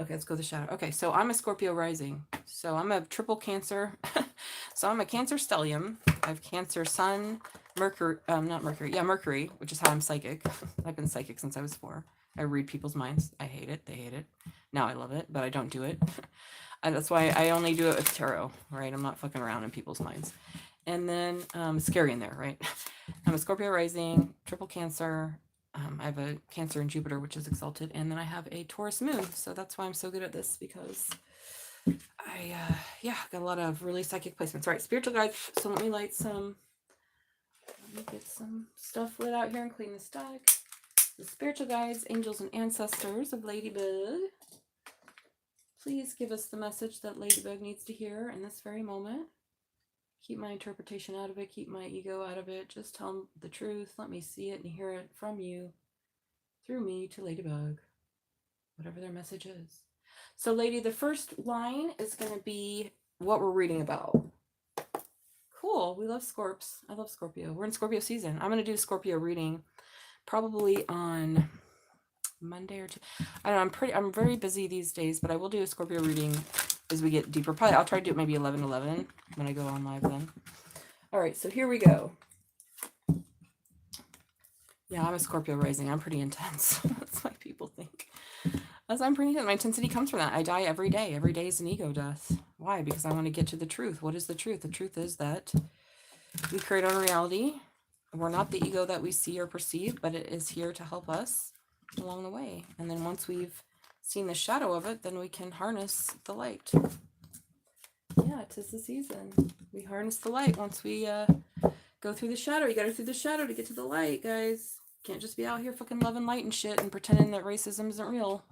Speaker 1: Okay, let's go the shadow. Okay, so I'm a Scorpio rising. So I'm a triple Cancer. So I'm a Cancer stellium. I have Cancer Sun, Mercury, not Mercury. Yeah, Mercury, which is how I'm psychic. I've been psychic since I was 4. I read people's minds. I hate it. They hate it. Now I love it, but I don't do it. And that's why I only do it with tarot, right? I'm not fucking around in people's minds. And then scary in there, right? I'm a Scorpio rising, triple Cancer. I have a Cancer in Jupiter, which is exalted, and then I have a Taurus moon. So that's why I'm so good at this, because I got a lot of really psychic placements. All right, spiritual guides. So let me get some stuff lit out here and clean this deck. The spiritual guides, angels, and ancestors of Ladybug. Please give us the message that Ladybug needs to hear in this very moment. Keep my interpretation out of it. Keep my ego out of it. Just tell them the truth. Let me see it and hear it from you, through me to Ladybug, whatever their message is. So, lady, the first line is going to be what we're reading about. Cool. We love Scorps. I love Scorpio. We're in Scorpio season. I'm going to do a Scorpio reading probably on Monday or Tuesday. I don't know. I'm very busy these days, but I will do a Scorpio reading as we get deeper. Probably I'll try to do it maybe 11/11 when I go on live then. All right, so here we go. Yeah, I'm a Scorpio rising. I'm pretty intense. That's why people think. I'm pretty intense. My intensity comes from that. I die every day. Every day is an ego death. Why? Because I want to get to the truth. What is the truth? The truth is that we create our reality. We're not the ego that we see or perceive, but it is here to help us along the way. And then once we've seen the shadow of it, then we can harness the light. Yeah, 'tis the season. We harness the light once we go through the shadow. You gotta go through the shadow to get to the light, guys. Can't just be out here fucking loving light and shit and pretending that racism isn't real.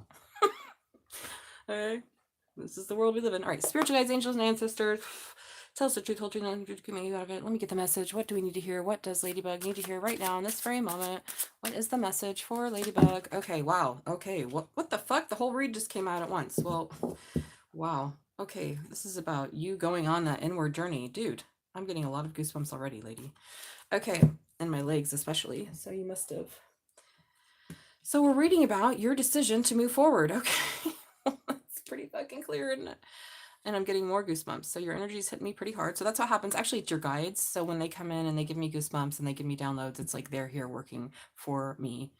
Speaker 1: Okay? This is the world we live in. All right, spiritual guides, angels, and ancestors. Tell us the truth, whole truth, nothing but the truth. Let me get the message. What do we need to hear? What does Ladybug need to hear right now in this very moment? What is the message for Ladybug? Okay, wow. Okay, what the fuck? The whole read just came out at once. Well, wow. Okay, this is about you going on that inward journey. Dude, I'm getting a lot of goosebumps already, lady. Okay, and my legs especially. So you must have. So we're reading about your decision to move forward. Okay. It's pretty fucking clear, isn't it? And I'm getting more goosebumps. So your energy's hitting me pretty hard. So that's what happens. Actually, it's your guides. So when they come in and they give me goosebumps and they give me downloads, it's like they're here working for me,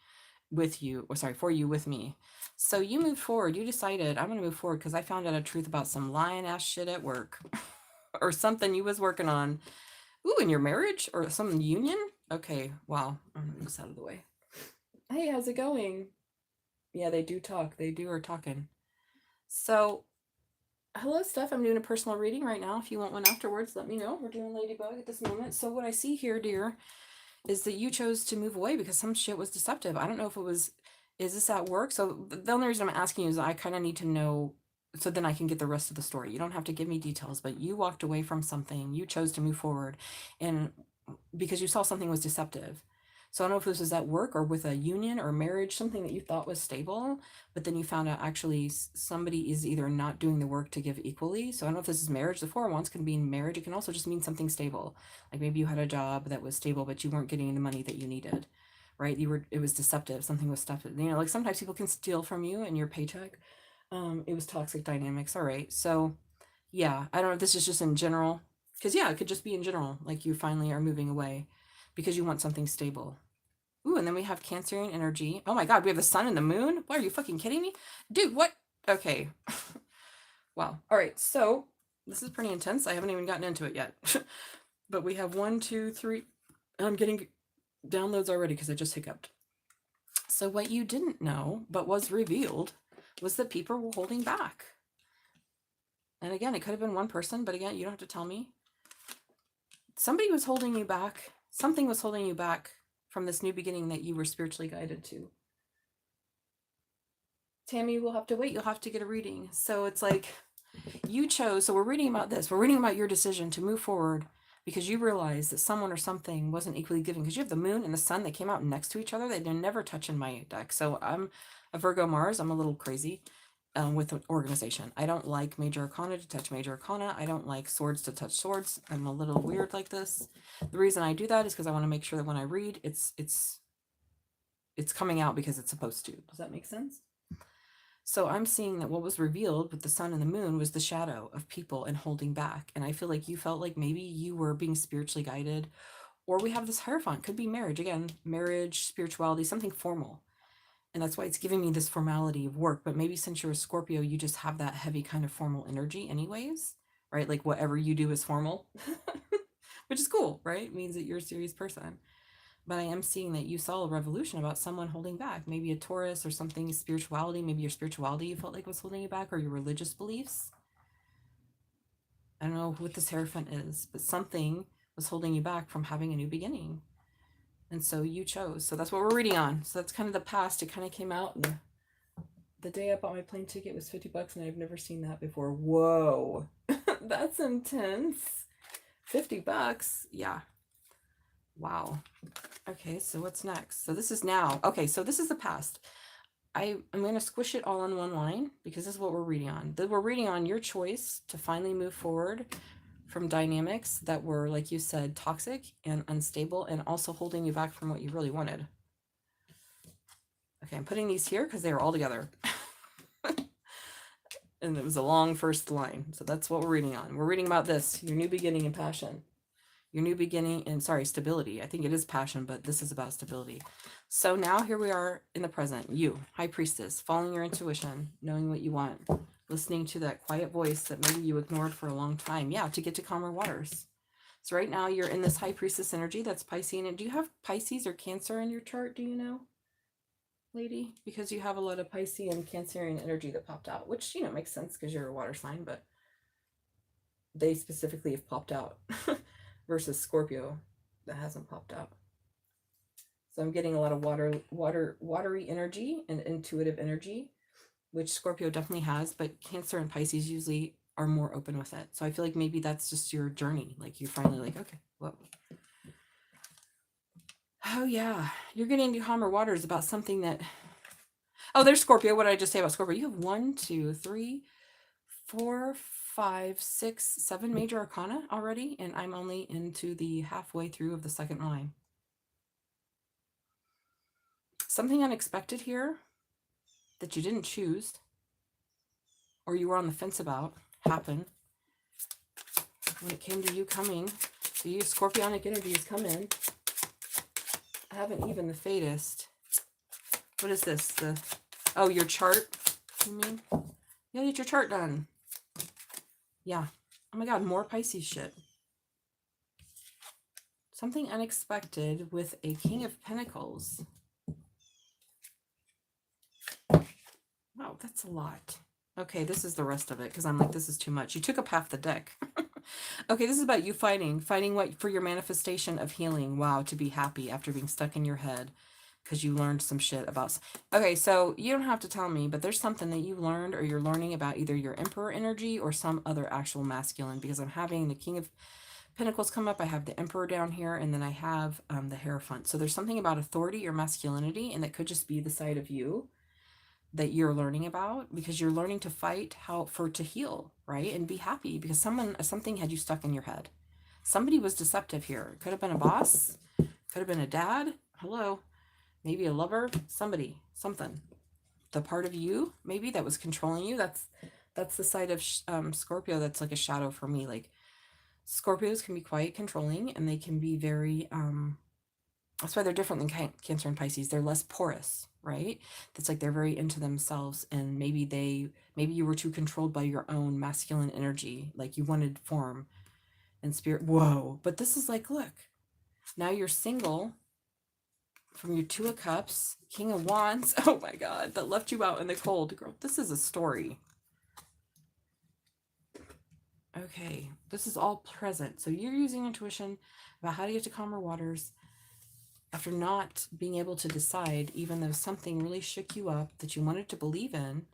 Speaker 1: with you, or sorry, for you with me. So you moved forward. You decided, I'm going to move forward because I found out a truth about some lying ass shit at work or something you was working on. Ooh, in your marriage or some union? Okay, wow. I'm going to move this out of the way. Hey, how's it going? Yeah, they do talk. They are talking. So, hello, Steph. I'm doing a personal reading right now. If you want one afterwards, let me know. We're doing Ladybug at this moment. So what I see here, dear, is that you chose to move away because some shit was deceptive. I don't know if it was, is this at work? So the only reason I'm asking you is I kind of need to know so then I can get the rest of the story. You don't have to give me details, but you walked away from something. You chose to move forward and because you saw something was deceptive. So I don't know if this was at work or with a union or marriage, something that you thought was stable, but then you found out actually somebody is either not doing the work to give equally. So I don't know if this is marriage. The four of wands can be in marriage. It can also just mean something stable. Like maybe you had a job that was stable, but you weren't getting the money that you needed, right? It was deceptive. Something was stuffed. You know, like sometimes people can steal from you and your paycheck. It was toxic dynamics. All right. So yeah, I don't know if this is just in general, because yeah, it could just be in general. Like you finally are moving away because you want something stable. Ooh, and then we have Cancerian energy. Oh my God, we have the sun and the moon? What, are you fucking kidding me? Dude, what? Okay. Wow. All right, so this is pretty intense. I haven't even gotten into it yet. But we have 1, 2, 3. I'm getting downloads already because I just hiccuped. So what you didn't know, but was revealed, was that people were holding back. And again, it could have been one person, but again, you don't have to tell me. Somebody was holding you back. Something was holding you back from this new beginning that you were spiritually guided to. Tammy, we'll have to wait. You'll have to get a reading. So it's like you chose. So we're reading about this. We're reading about your decision to move forward because you realized that someone or something wasn't equally giving. Because you have the moon and the sun. They came out next to each other. They never touch in my deck. So I'm a Virgo Mars. I'm a little crazy. With an organization. I don't like major arcana to touch major arcana. I don't like swords to touch swords. I'm a little weird like this. The reason I do that is because I want to make sure that when I read, it's coming out because it's supposed to. Does that make sense? So I'm seeing that what was revealed with the sun and the moon was the shadow of people and holding back. And I feel like you felt like maybe you were being spiritually guided, or we have this Hierophant. Could be marriage. Again, marriage, spirituality, something formal. And that's why it's giving me this formality of work. But maybe since you're a Scorpio, you just have that heavy kind of formal energy anyways, right? Like whatever you do is formal, which is cool, right? It means that you're a serious person. But I am seeing that you saw a revolution about someone holding back, maybe a Taurus or something, spirituality, maybe your spirituality you felt like was holding you back, or your religious beliefs. I don't know what this Hierophant is, but something was holding you back from having a new beginning. And so you chose. So that's what we're reading on. So that's kind of the past. It kind of came out. And the day I bought my plane ticket was $50 and I've never seen that before. Whoa. That's intense. $50. Yeah. Wow. Okay, so what's next? So this is now. Okay, so this is the past. I'm going to squish it all on one line because this is what we're reading on. We're reading on your choice to finally move forward from dynamics that were, like you said, toxic and unstable and also holding you back from what you really wanted. Okay, I'm putting these here because they are all together. And it was a long first line. So that's what we're reading on. We're reading about this, your new beginning and passion. Your new beginning and, stability. I think it is passion, but this is about stability. So now here we are in the present. You, High Priestess, following your intuition, knowing what you want. listening to that quiet voice that maybe you ignored for a long time. Yeah, to get to calmer waters. So right now you're in this high priestess energy. That's Piscean. And do you have Pisces or Cancer in your chart? Do you know, lady? Because you have a lot of Piscean Cancerian energy that popped out, which, you know, makes sense because you're a water sign, but they specifically have popped out versus Scorpio that hasn't popped out. So I'm getting a lot of watery energy and intuitive energy, which Scorpio definitely has, but Cancer and Pisces usually are more open with it. So I feel like maybe that's just your journey. Like you're finally like, okay, whoa. Oh yeah, you're getting into calmer waters about something that, oh, there's Scorpio. What did I just say about Scorpio? You have 1, 2, 3, 4, 5, 6, 7 major arcana already, and I'm only into the halfway through of the second line. Something unexpected here that you didn't choose or you were on the fence about happened when it came to you coming. So you Scorpionic energy has come in. I haven't even the faintest. What is this? Oh, your chart, you mean? Yeah, get your chart done. Yeah. Oh my God, more Pisces shit. Something unexpected with a King of Pentacles. Wow, that's a lot. Okay, this is the rest of it because I'm like, this is too much. You took up half the deck. Okay, this is about you fighting what for your manifestation of healing. Wow, to be happy after being stuck in your head because you learned some shit about. Okay, so you don't have to tell me, but there's something that you learned or you're learning about either your Emperor energy or some other actual masculine, because I'm having the King of Pentacles come up. I have the Emperor down here, and then I have the Hierophant. So there's something about authority or masculinity, and that could just be the side of you that you're learning about, because you're learning to fight to heal, right? And be happy because something had you stuck in your head. Somebody was deceptive here. Could have been a boss, could have been a dad. Hello. Maybe a lover, something. The part of you maybe that was controlling you. That's the side of Scorpio that's like a shadow for me. Like Scorpios can be quite controlling, and they can be very that's why they're different than Cancer and Pisces. They're less porous, right? That's like they're very into themselves, and maybe you were too controlled by your own masculine energy, like you wanted form and spirit. Whoa. But this is like, look, now you're single from your Two of Cups, King of Wands. Oh my God, that left you out in the cold. Girl, this is a story. Okay, this is all present. So you're using intuition about how to get to calmer waters after not being able to decide, even though something really shook you up that you wanted to believe in.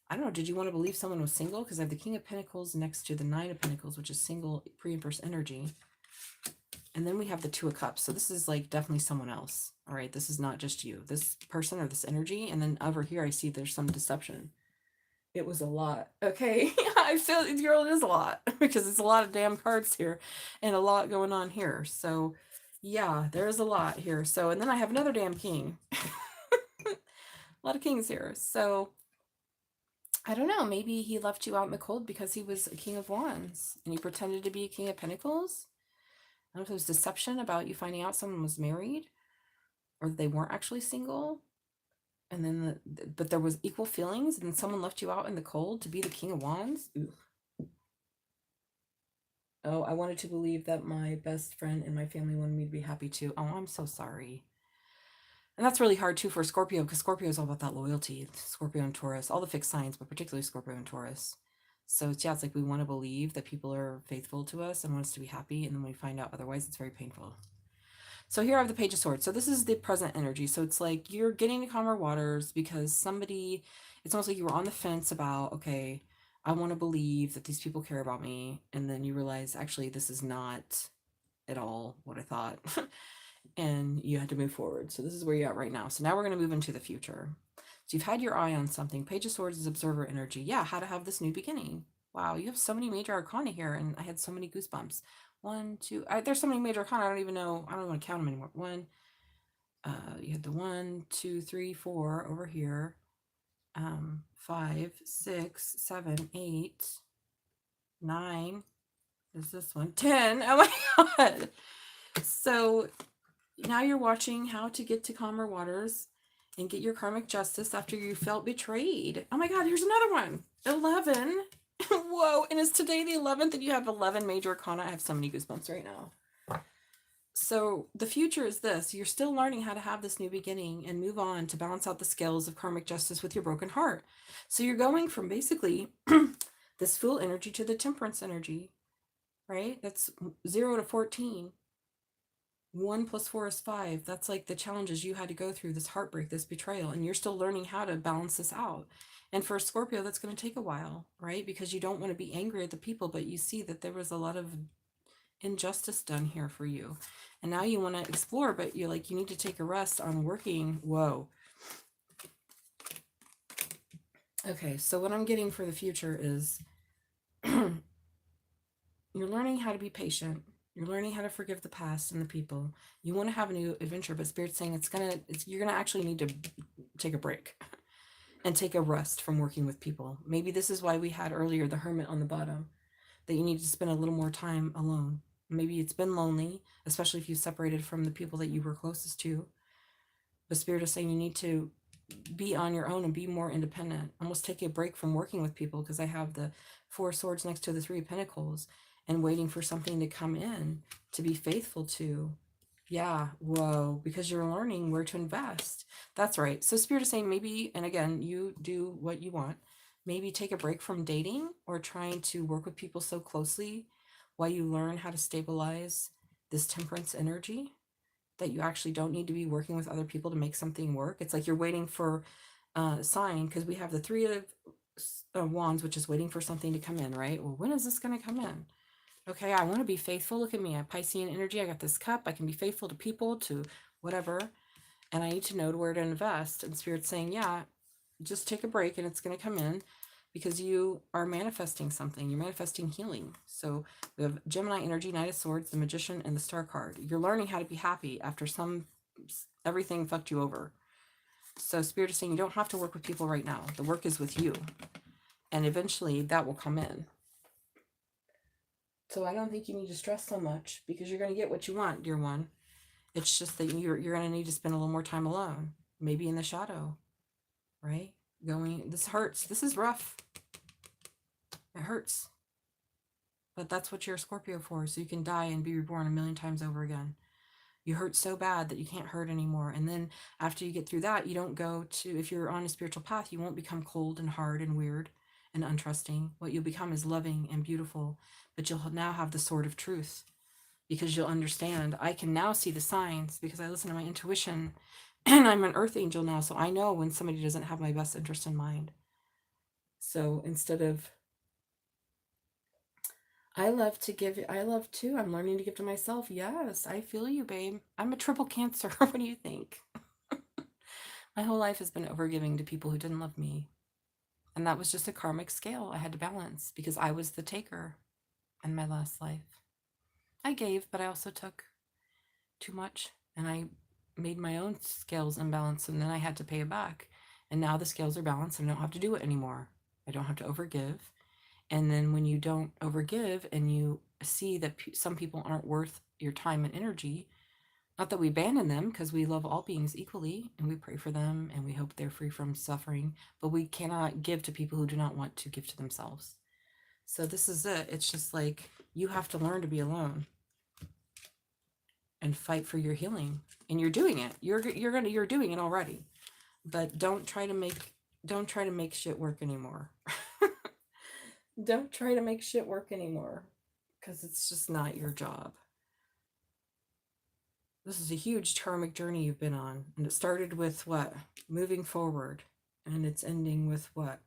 Speaker 1: I don't know, did you want to believe someone was single? Because I have the King of Pentacles next to the Nine of Pentacles, which is single pre-Empress energy. And then we have the Two of Cups. So this is like definitely someone else. All right, this is not just you, this person or this energy. And then over here, I see there's some deception. It was a lot. Okay, I feel, girl, it is a lot because it's a lot of damn cards here and a lot going on here. So yeah, there is a lot here. So, and then I have another damn king. A lot of kings here. So I don't know, maybe he left you out in the cold because he was a King of Wands and he pretended to be a King of Pentacles. I don't know if it was deception about you finding out someone was married or they weren't actually single. And then, but there was equal feelings, and then someone left you out in the cold to be the King of Wands. Ooh. Oh, I wanted to believe that my best friend and my family wanted me to be happy too. Oh, I'm so sorry. And that's really hard too for Scorpio, because Scorpio is all about that loyalty. Scorpio and Taurus, all the fixed signs, but particularly Scorpio and Taurus. So yeah, it's like we want to believe that people are faithful to us and want us to be happy, and then when we find out otherwise, it's very painful. So here I have the Page of Swords. So this is the present energy. So it's like you're getting to calmer waters because somebody, it's almost like you were on the fence about, okay, I want to believe that these people care about me. And then you realize, actually, this is not at all what I thought. And you had to move forward. So this is where you're at right now. So now we're going to move into the future. So you've had your eye on something. Page of Swords is observer energy. Yeah, how to have this new beginning. Wow, you have so many major arcana here, and I had so many goosebumps. 1, 2, there's so many major arcana, I don't even know, I don't want to count them anymore. You had the 1, 2, 3, 4 over here. 5, 6, 7, 8, 9. There's this one, 10. Oh my God. So now you're watching how to get to calmer waters. and get your karmic justice after you felt betrayed. Oh my God, here's another one. 11. Whoa. And is today the 11th and you have 11 major arcana? I have so many goosebumps right now. So the future is this. You're still learning how to have this new beginning and move on to balance out the scales of karmic justice with your broken heart. So you're going from basically this Fool energy to the Temperance energy, right? That's 0 to 14. 1 plus 4 is 5. That's like the challenges you had to go through, this heartbreak, this betrayal, and you're still learning how to balance this out. And for a Scorpio, that's going to take a while, right? Because you don't want to be angry at the people, but you see that there was a lot of injustice done here for you. And now you want to explore, but you're like, you need to take a rest on working. Whoa. Okay, so what I'm getting for the future is you're learning how to be patient. You're learning how to forgive the past and the people. You want to have a new adventure, but Spirit's saying you're gonna actually need to take a break and take a rest from working with people. Maybe this is why we had earlier the Hermit on the bottom, that you need to spend a little more time alone. Maybe it's been lonely, especially if you separated from the people that you were closest to. But Spirit is saying you need to be on your own and be more independent. Almost take a break from working with people, because I have the 4 swords next to the 3 pentacles and waiting for something to come in to be faithful to. Yeah, whoa, because you're learning where to invest. That's right. So Spirit is saying maybe, and again, you do what you want, maybe take a break from dating or trying to work with people so closely while you learn how to stabilize this Temperance energy, that you actually don't need to be working with other people to make something work. It's like you're waiting for a sign, because we have the 3 of wands, which is waiting for something to come in, right? Well, when is this going to come in? Okay, I want to be faithful. Look at me. I have Piscean energy. I got this cup. I can be faithful to people, to whatever. And I need to know where to invest. And Spirit's saying, yeah, just take a break and it's going to come in, because you are manifesting something. You're manifesting healing. So we have Gemini energy, Knight of Swords, the Magician, and the Star card. You're learning how to be happy after everything fucked you over. So Spirit is saying you don't have to work with people right now. The work is with you. And eventually that will come in. So I don't think you need to stress so much, because you're going to get what you want, dear one. It's just that you're going to need to spend a little more time alone, maybe in the shadow, right? This hurts. This is rough. It hurts. But that's what you're a Scorpio for, so you can die and be reborn a million times over again. You hurt so bad that you can't hurt anymore. And then after you get through that, you don't go to, if you're on a spiritual path, you won't become cold and hard and weird and untrusting. What you'll become is loving and beautiful, but you'll now have the sword of truth, because you'll understand. I can now see the signs because I listen to my intuition, and I'm an earth angel now, so I know when somebody doesn't have my best interest in mind. So instead of, I love too. I'm learning to give to myself. Yes, I feel you, babe. I'm a triple Cancer. What do you think? My whole life has been overgiving to people who didn't love me. And that was just a karmic scale I had to balance, because I was the taker in my last life. I gave, but I also took too much, and I made my own scales imbalanced, and then I had to pay it back. And now the scales are balanced, and I don't have to do it anymore. I don't have to overgive. And then when you don't overgive and you see that some people aren't worth your time and energy, not that we abandon them, because we love all beings equally and we pray for them and we hope they're free from suffering, but we cannot give to people who do not want to give to themselves. So this is it. It's just like you have to learn to be alone and fight for your healing, and you're doing it. You're doing it already, but don't try to make shit work anymore. Don't try to make shit work anymore, because it's just not your job. This is a huge karmic journey you've been on, and it started with what? Moving forward, and it's ending with what?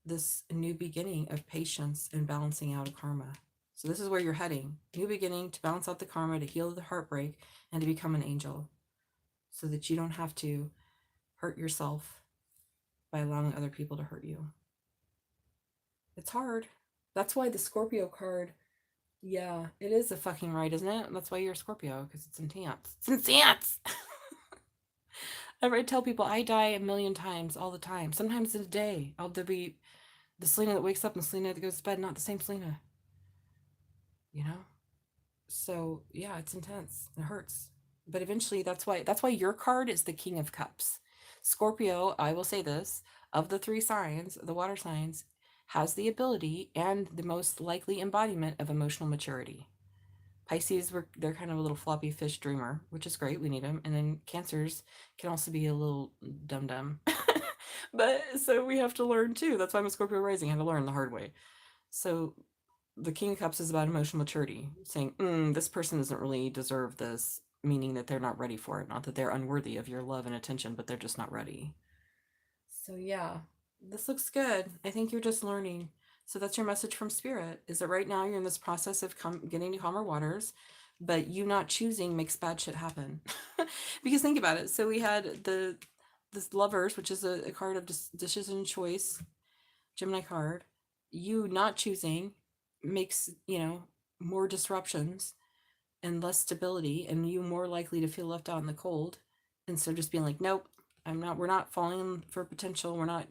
Speaker 1: This new beginning of patience and balancing out of karma. So this is where you're heading. New beginning to balance out the karma, to heal the heartbreak, and to become an angel, so that you don't have to hurt yourself by allowing other people to hurt you. It's hard. That's why the Scorpio card, yeah, it is a fucking right, isn't it? That's why you're a Scorpio, because it's intense. It's intense! I tell people I die a million times all the time. Sometimes in a day, there'll be the Selena that wakes up and Selena that goes to bed, not the same Selena. You know? So, yeah, it's intense. It hurts. But eventually, that's why your card is the King of Cups. Scorpio, I will say this, of the 3 signs, the water signs, has the ability and the most likely embodiment of emotional maturity. Pisces, they're kind of a little floppy fish dreamer, which is great. We need them. And then Cancers can also be a little dumb. But so we have to learn too. That's why I'm a Scorpio rising. I had to learn the hard way. So the King of Cups is about emotional maturity, saying, this person doesn't really deserve this, meaning that they're not ready for it. Not that they're unworthy of your love and attention, but they're just not ready. So yeah, this looks good. I think you're just learning. So that's your message from Spirit, is that right now you're in this process of getting to calmer waters, but you not choosing makes bad shit happen. Because think about it. So we had this Lovers, which is a card of decision choice, Gemini card. You not choosing makes, more disruptions and less stability, and you more likely to feel left out in the cold. And so just being like, nope, we're not falling for potential. We're not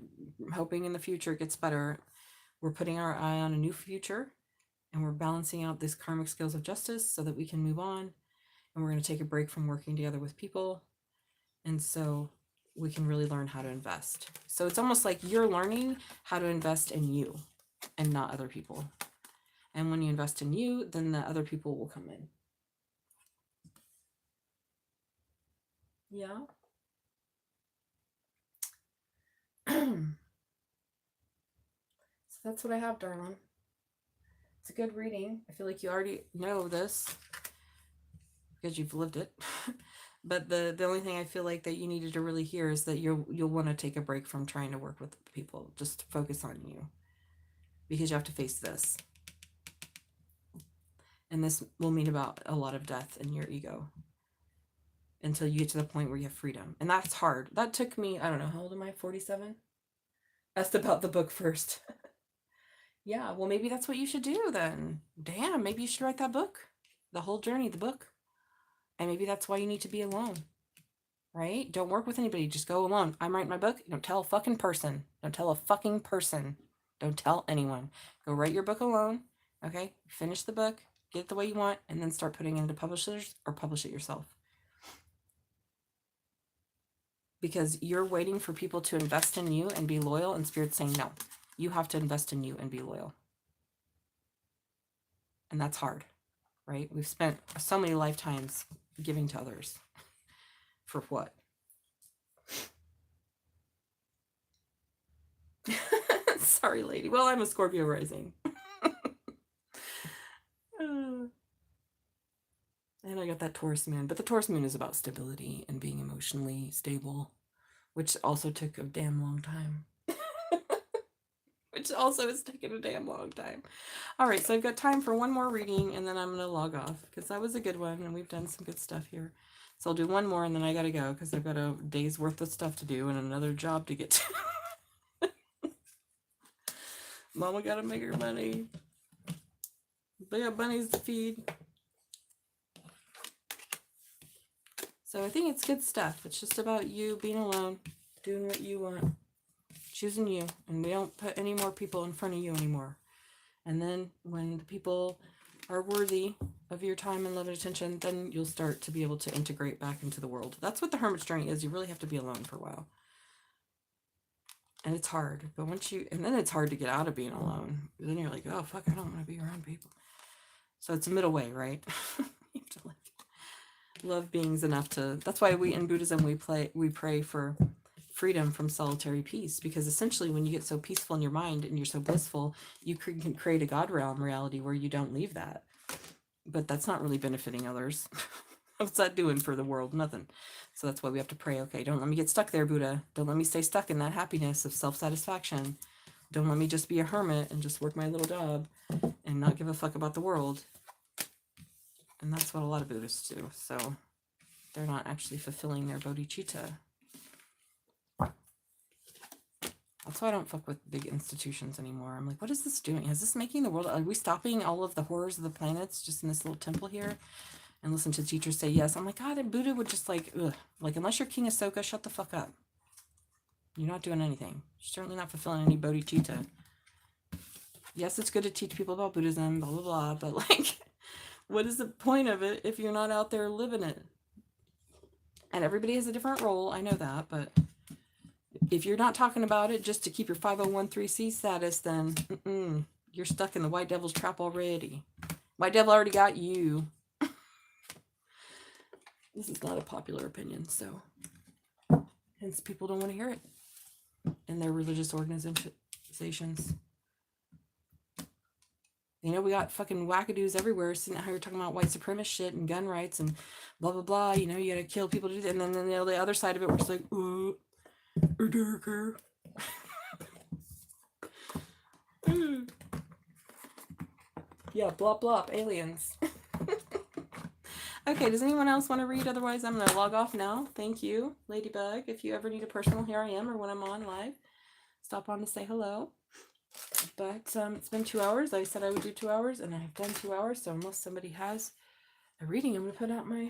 Speaker 1: hoping in the future it gets better. We're putting our eye on a new future, and we're balancing out these karmic scales of justice so that we can move on. And we're going to take a break from working together with people. And so we can really learn how to invest. So it's almost like you're learning how to invest in you and not other people. And when you invest in you, then the other people will come in. Yeah. So that's what I have, darling. It's a good reading. I feel like you already know this because you've lived it. But the only thing I feel like that you needed to really hear is that you'll want to take a break from trying to work with people. Just focus on you, because you have to face this. And this will mean about a lot of death in your ego until you get to the point where you have freedom. And that's hard. That took me, I don't know, how old am I? 47? Asked about the book first. Yeah, well, maybe that's what you should do then. Damn, maybe you should write that book. The whole journey, the book. And maybe that's why you need to be alone. Right? Don't work with anybody. Just go alone. I'm writing my book. Don't tell a fucking person. Don't tell a fucking person. Don't tell anyone. Go write your book alone. Okay? Finish the book. Get it the way you want. And then start putting it into publishers or publish it yourself. Because you're waiting for people to invest in you and be loyal, and Spirit's saying no. You have to invest in you and be loyal. And that's hard, right? We've spent so many lifetimes giving to others. For what? Sorry, lady. Well, I'm a Scorpio rising. And I got that Taurus moon. But the Taurus moon is about stability and being emotionally stable, which also took a damn long time. Which also has taken a damn long time. All right, so I've got time for one more reading, and then I'm going to log off, because that was a good one, and we've done some good stuff here. So I'll do one more, and then I got to go, because I've got a day's worth of stuff to do and another job to get to. Mama got to make her money. They got bunnies to feed. So I think it's good stuff. It's just about you being alone, doing what you want, choosing you, and we don't put any more people in front of you anymore. And then when the people are worthy of your time and love and attention, then you'll start to be able to integrate back into the world. That's what the hermit's journey is. You really have to be alone for a while. And it's hard. But and then it's hard to get out of being alone. Then you're like, oh, fuck, I don't want to be around people. So it's a middle way, right? You have to love beings enough to, that's why in Buddhism, we pray for freedom from solitary peace, because essentially when you get so peaceful in your mind and you're so blissful, you can create a God realm reality where you don't leave that. But that's not really benefiting others. What's that doing for the world? Nothing. So that's why we have to pray, okay, don't let me get stuck there, Buddha. Don't let me stay stuck in that happiness of self-satisfaction. Don't let me just be a hermit and just work my little job and not give a fuck about the world. And that's what a lot of Buddhists do. So they're not actually fulfilling their bodhicitta. That's why I don't fuck with big institutions anymore. I'm like, what is this doing? Is this making the world... Are we stopping all of the horrors of the planets just in this little temple here? And listen to teachers say yes. I'm like, God, and Buddha would just like, ugh. Like, unless you're King Ahsoka, shut the fuck up. You're not doing anything. You're certainly not fulfilling any bodhicitta. Yes, it's good to teach people about Buddhism, blah, blah, blah. But like, what is the point of it if you're not out there living it? And everybody has a different role. I know that, but If you're not talking about it just to keep your 501c status, then you're stuck in the white devil's trap already. White devil already got you. This is not a popular opinion, so hence people don't want to hear it in their religious organizations. You know, we got fucking wackadoos everywhere sitting out here talking about white supremacist shit and gun rights and blah, blah, blah. You know, you gotta kill people to do that. And then the other side of it, we're just like, darker. Yeah, blop, blop, aliens. Okay, does anyone else want to read? Otherwise, I'm going to log off now. Thank you, Ladybug. If you ever need a personal, here I am, or when I'm on live, stop on to say hello. But it's been 2 hours. I said I would do 2 hours, and I've done 2 hours. So unless somebody has a reading, I'm going to put out my...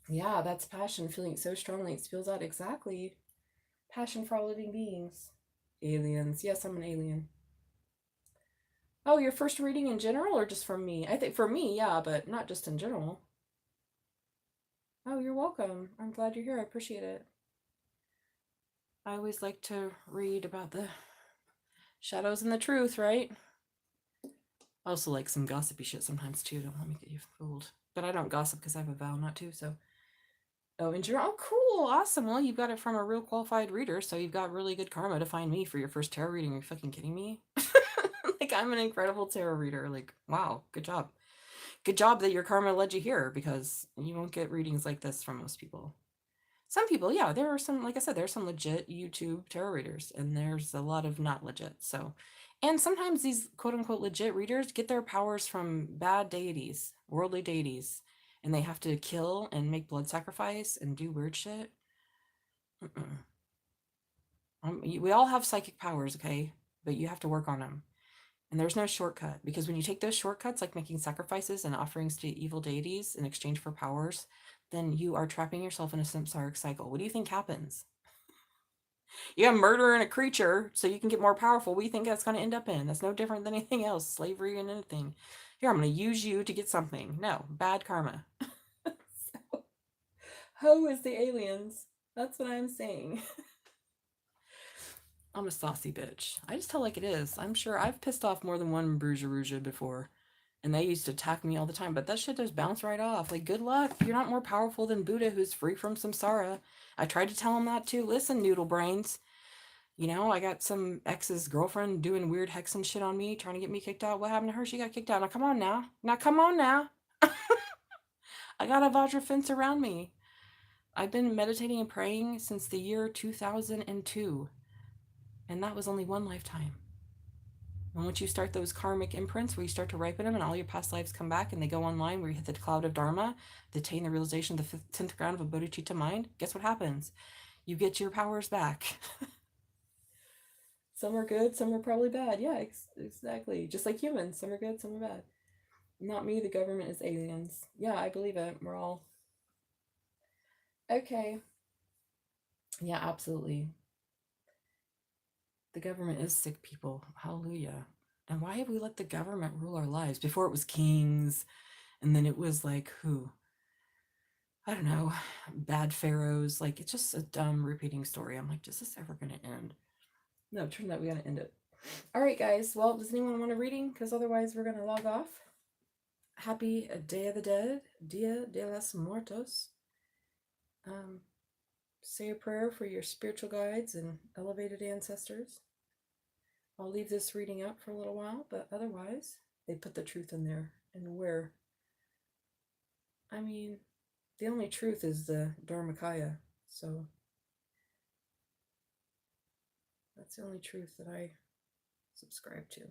Speaker 1: Yeah, that's passion, feeling it so strongly. It spills out exactly. Passion for all living beings. Aliens. Yes, I'm an alien. Oh, your first reading in general or just from me? I think for me, yeah, but not just in general. Oh, you're welcome. I'm glad you're here. I appreciate it. I always like to read about the shadows and the truth, right? I also like some gossipy shit sometimes too. Don't let me get you fooled. But I don't gossip because I have a vow not to, so. Oh, in general? Oh, cool. Awesome. Well, you've got it from a real qualified reader, so you've got really good karma to find me for your first tarot reading. Are you fucking kidding me? Like, I'm an incredible tarot reader. Like, wow, good job. Good job that your karma led you here, because you won't get readings like this from most people. Some people, yeah, there are some, like I said, there's some legit YouTube tarot readers, and there's a lot of not legit. So, and sometimes these quote unquote legit readers get their powers from bad deities, worldly deities, and they have to kill and make blood sacrifice and do weird shit. We all have psychic powers, okay? But you have to work on them. And there's no shortcut, because when you take those shortcuts, like making sacrifices and offerings to evil deities in exchange for powers, then you are trapping yourself in a samsaric cycle. What do you think happens? You got murder and a creature so you can get more powerful. What do you think that's going to end up in? That's no different than anything else. Slavery and anything. Here, I'm going to use you to get something. No, bad karma. So, ho is the aliens. That's what I'm saying. I'm a saucy bitch. I just tell like it is. I'm sure I've pissed off more than one Bruja before. And they used to attack me all the time. But that shit just bounced right off. Like, good luck. You're not more powerful than Buddha, who's free from samsara. I tried to tell him that too. Listen, noodle brains. You know, I got some ex's girlfriend doing weird hexing shit on me, trying to get me kicked out. What happened to her? She got kicked out. Now, come on now. Now, come on now. I got a Vajra fence around me. I've been meditating and praying since the year 2002. And that was only one lifetime. And once you start those karmic imprints where you start to ripen them and all your past lives come back and they go online where you hit the cloud of Dharma, to attain the realization of the 10th ground of a bodhicitta mind, guess what happens? You get your powers back. Some are good, some are probably bad. Yeah, exactly. Just like humans. Some are good, some are bad. Not me, the government is aliens. Yeah, I believe it. We're all... Okay. Yeah, absolutely. The government is sick people. Hallelujah. And why have we let the government rule our lives? Before it was kings, and then it was like who? I don't know, bad pharaohs. Like, it's just a dumb repeating story. I'm like, is this ever going to end? No, it turns out we got to end it. All right, guys. Well, does anyone want a reading? Because otherwise we're going to log off. Happy Day of the Dead, Dia de los Muertos. Say a prayer for your spiritual guides and elevated ancestors. I'll leave this reading up for a little while, but otherwise, they put the truth in there. And where? I mean, the only truth is the Dharmakaya, so that's the only truth that I subscribe to.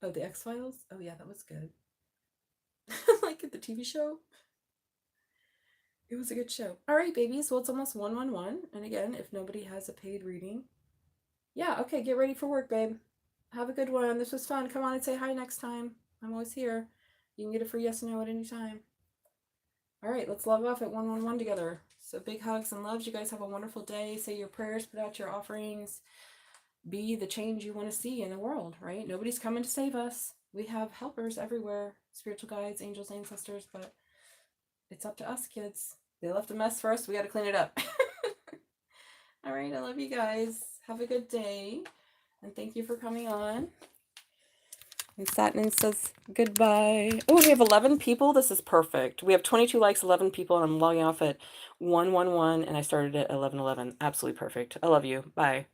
Speaker 1: Oh, the X-Files? Oh yeah, that was good. Like the TV show? It was a good show. All right, babies. Well, it's almost 111. And again, if nobody has a paid reading. Yeah, okay, get ready for work, babe. Have a good one. This was fun. Come on and say hi next time. I'm always here. You can get a free yes or no at any time. All right, let's log off at 111 together. So big hugs and loves. You guys have a wonderful day. Say your prayers, put out your offerings. Be the change you want to see in the world, right? Nobody's coming to save us. We have helpers everywhere. Spiritual guides, angels, ancestors, but it's up to us, kids. They left a mess for us. We got to clean it up. All right. I love you guys. Have a good day. And thank you for coming on. And Satin says goodbye. Oh, we have 11 people. This is perfect. We have 22 likes, 11 people, and I'm logging off at 111, and I started at 11:11. Absolutely perfect. I love you. Bye.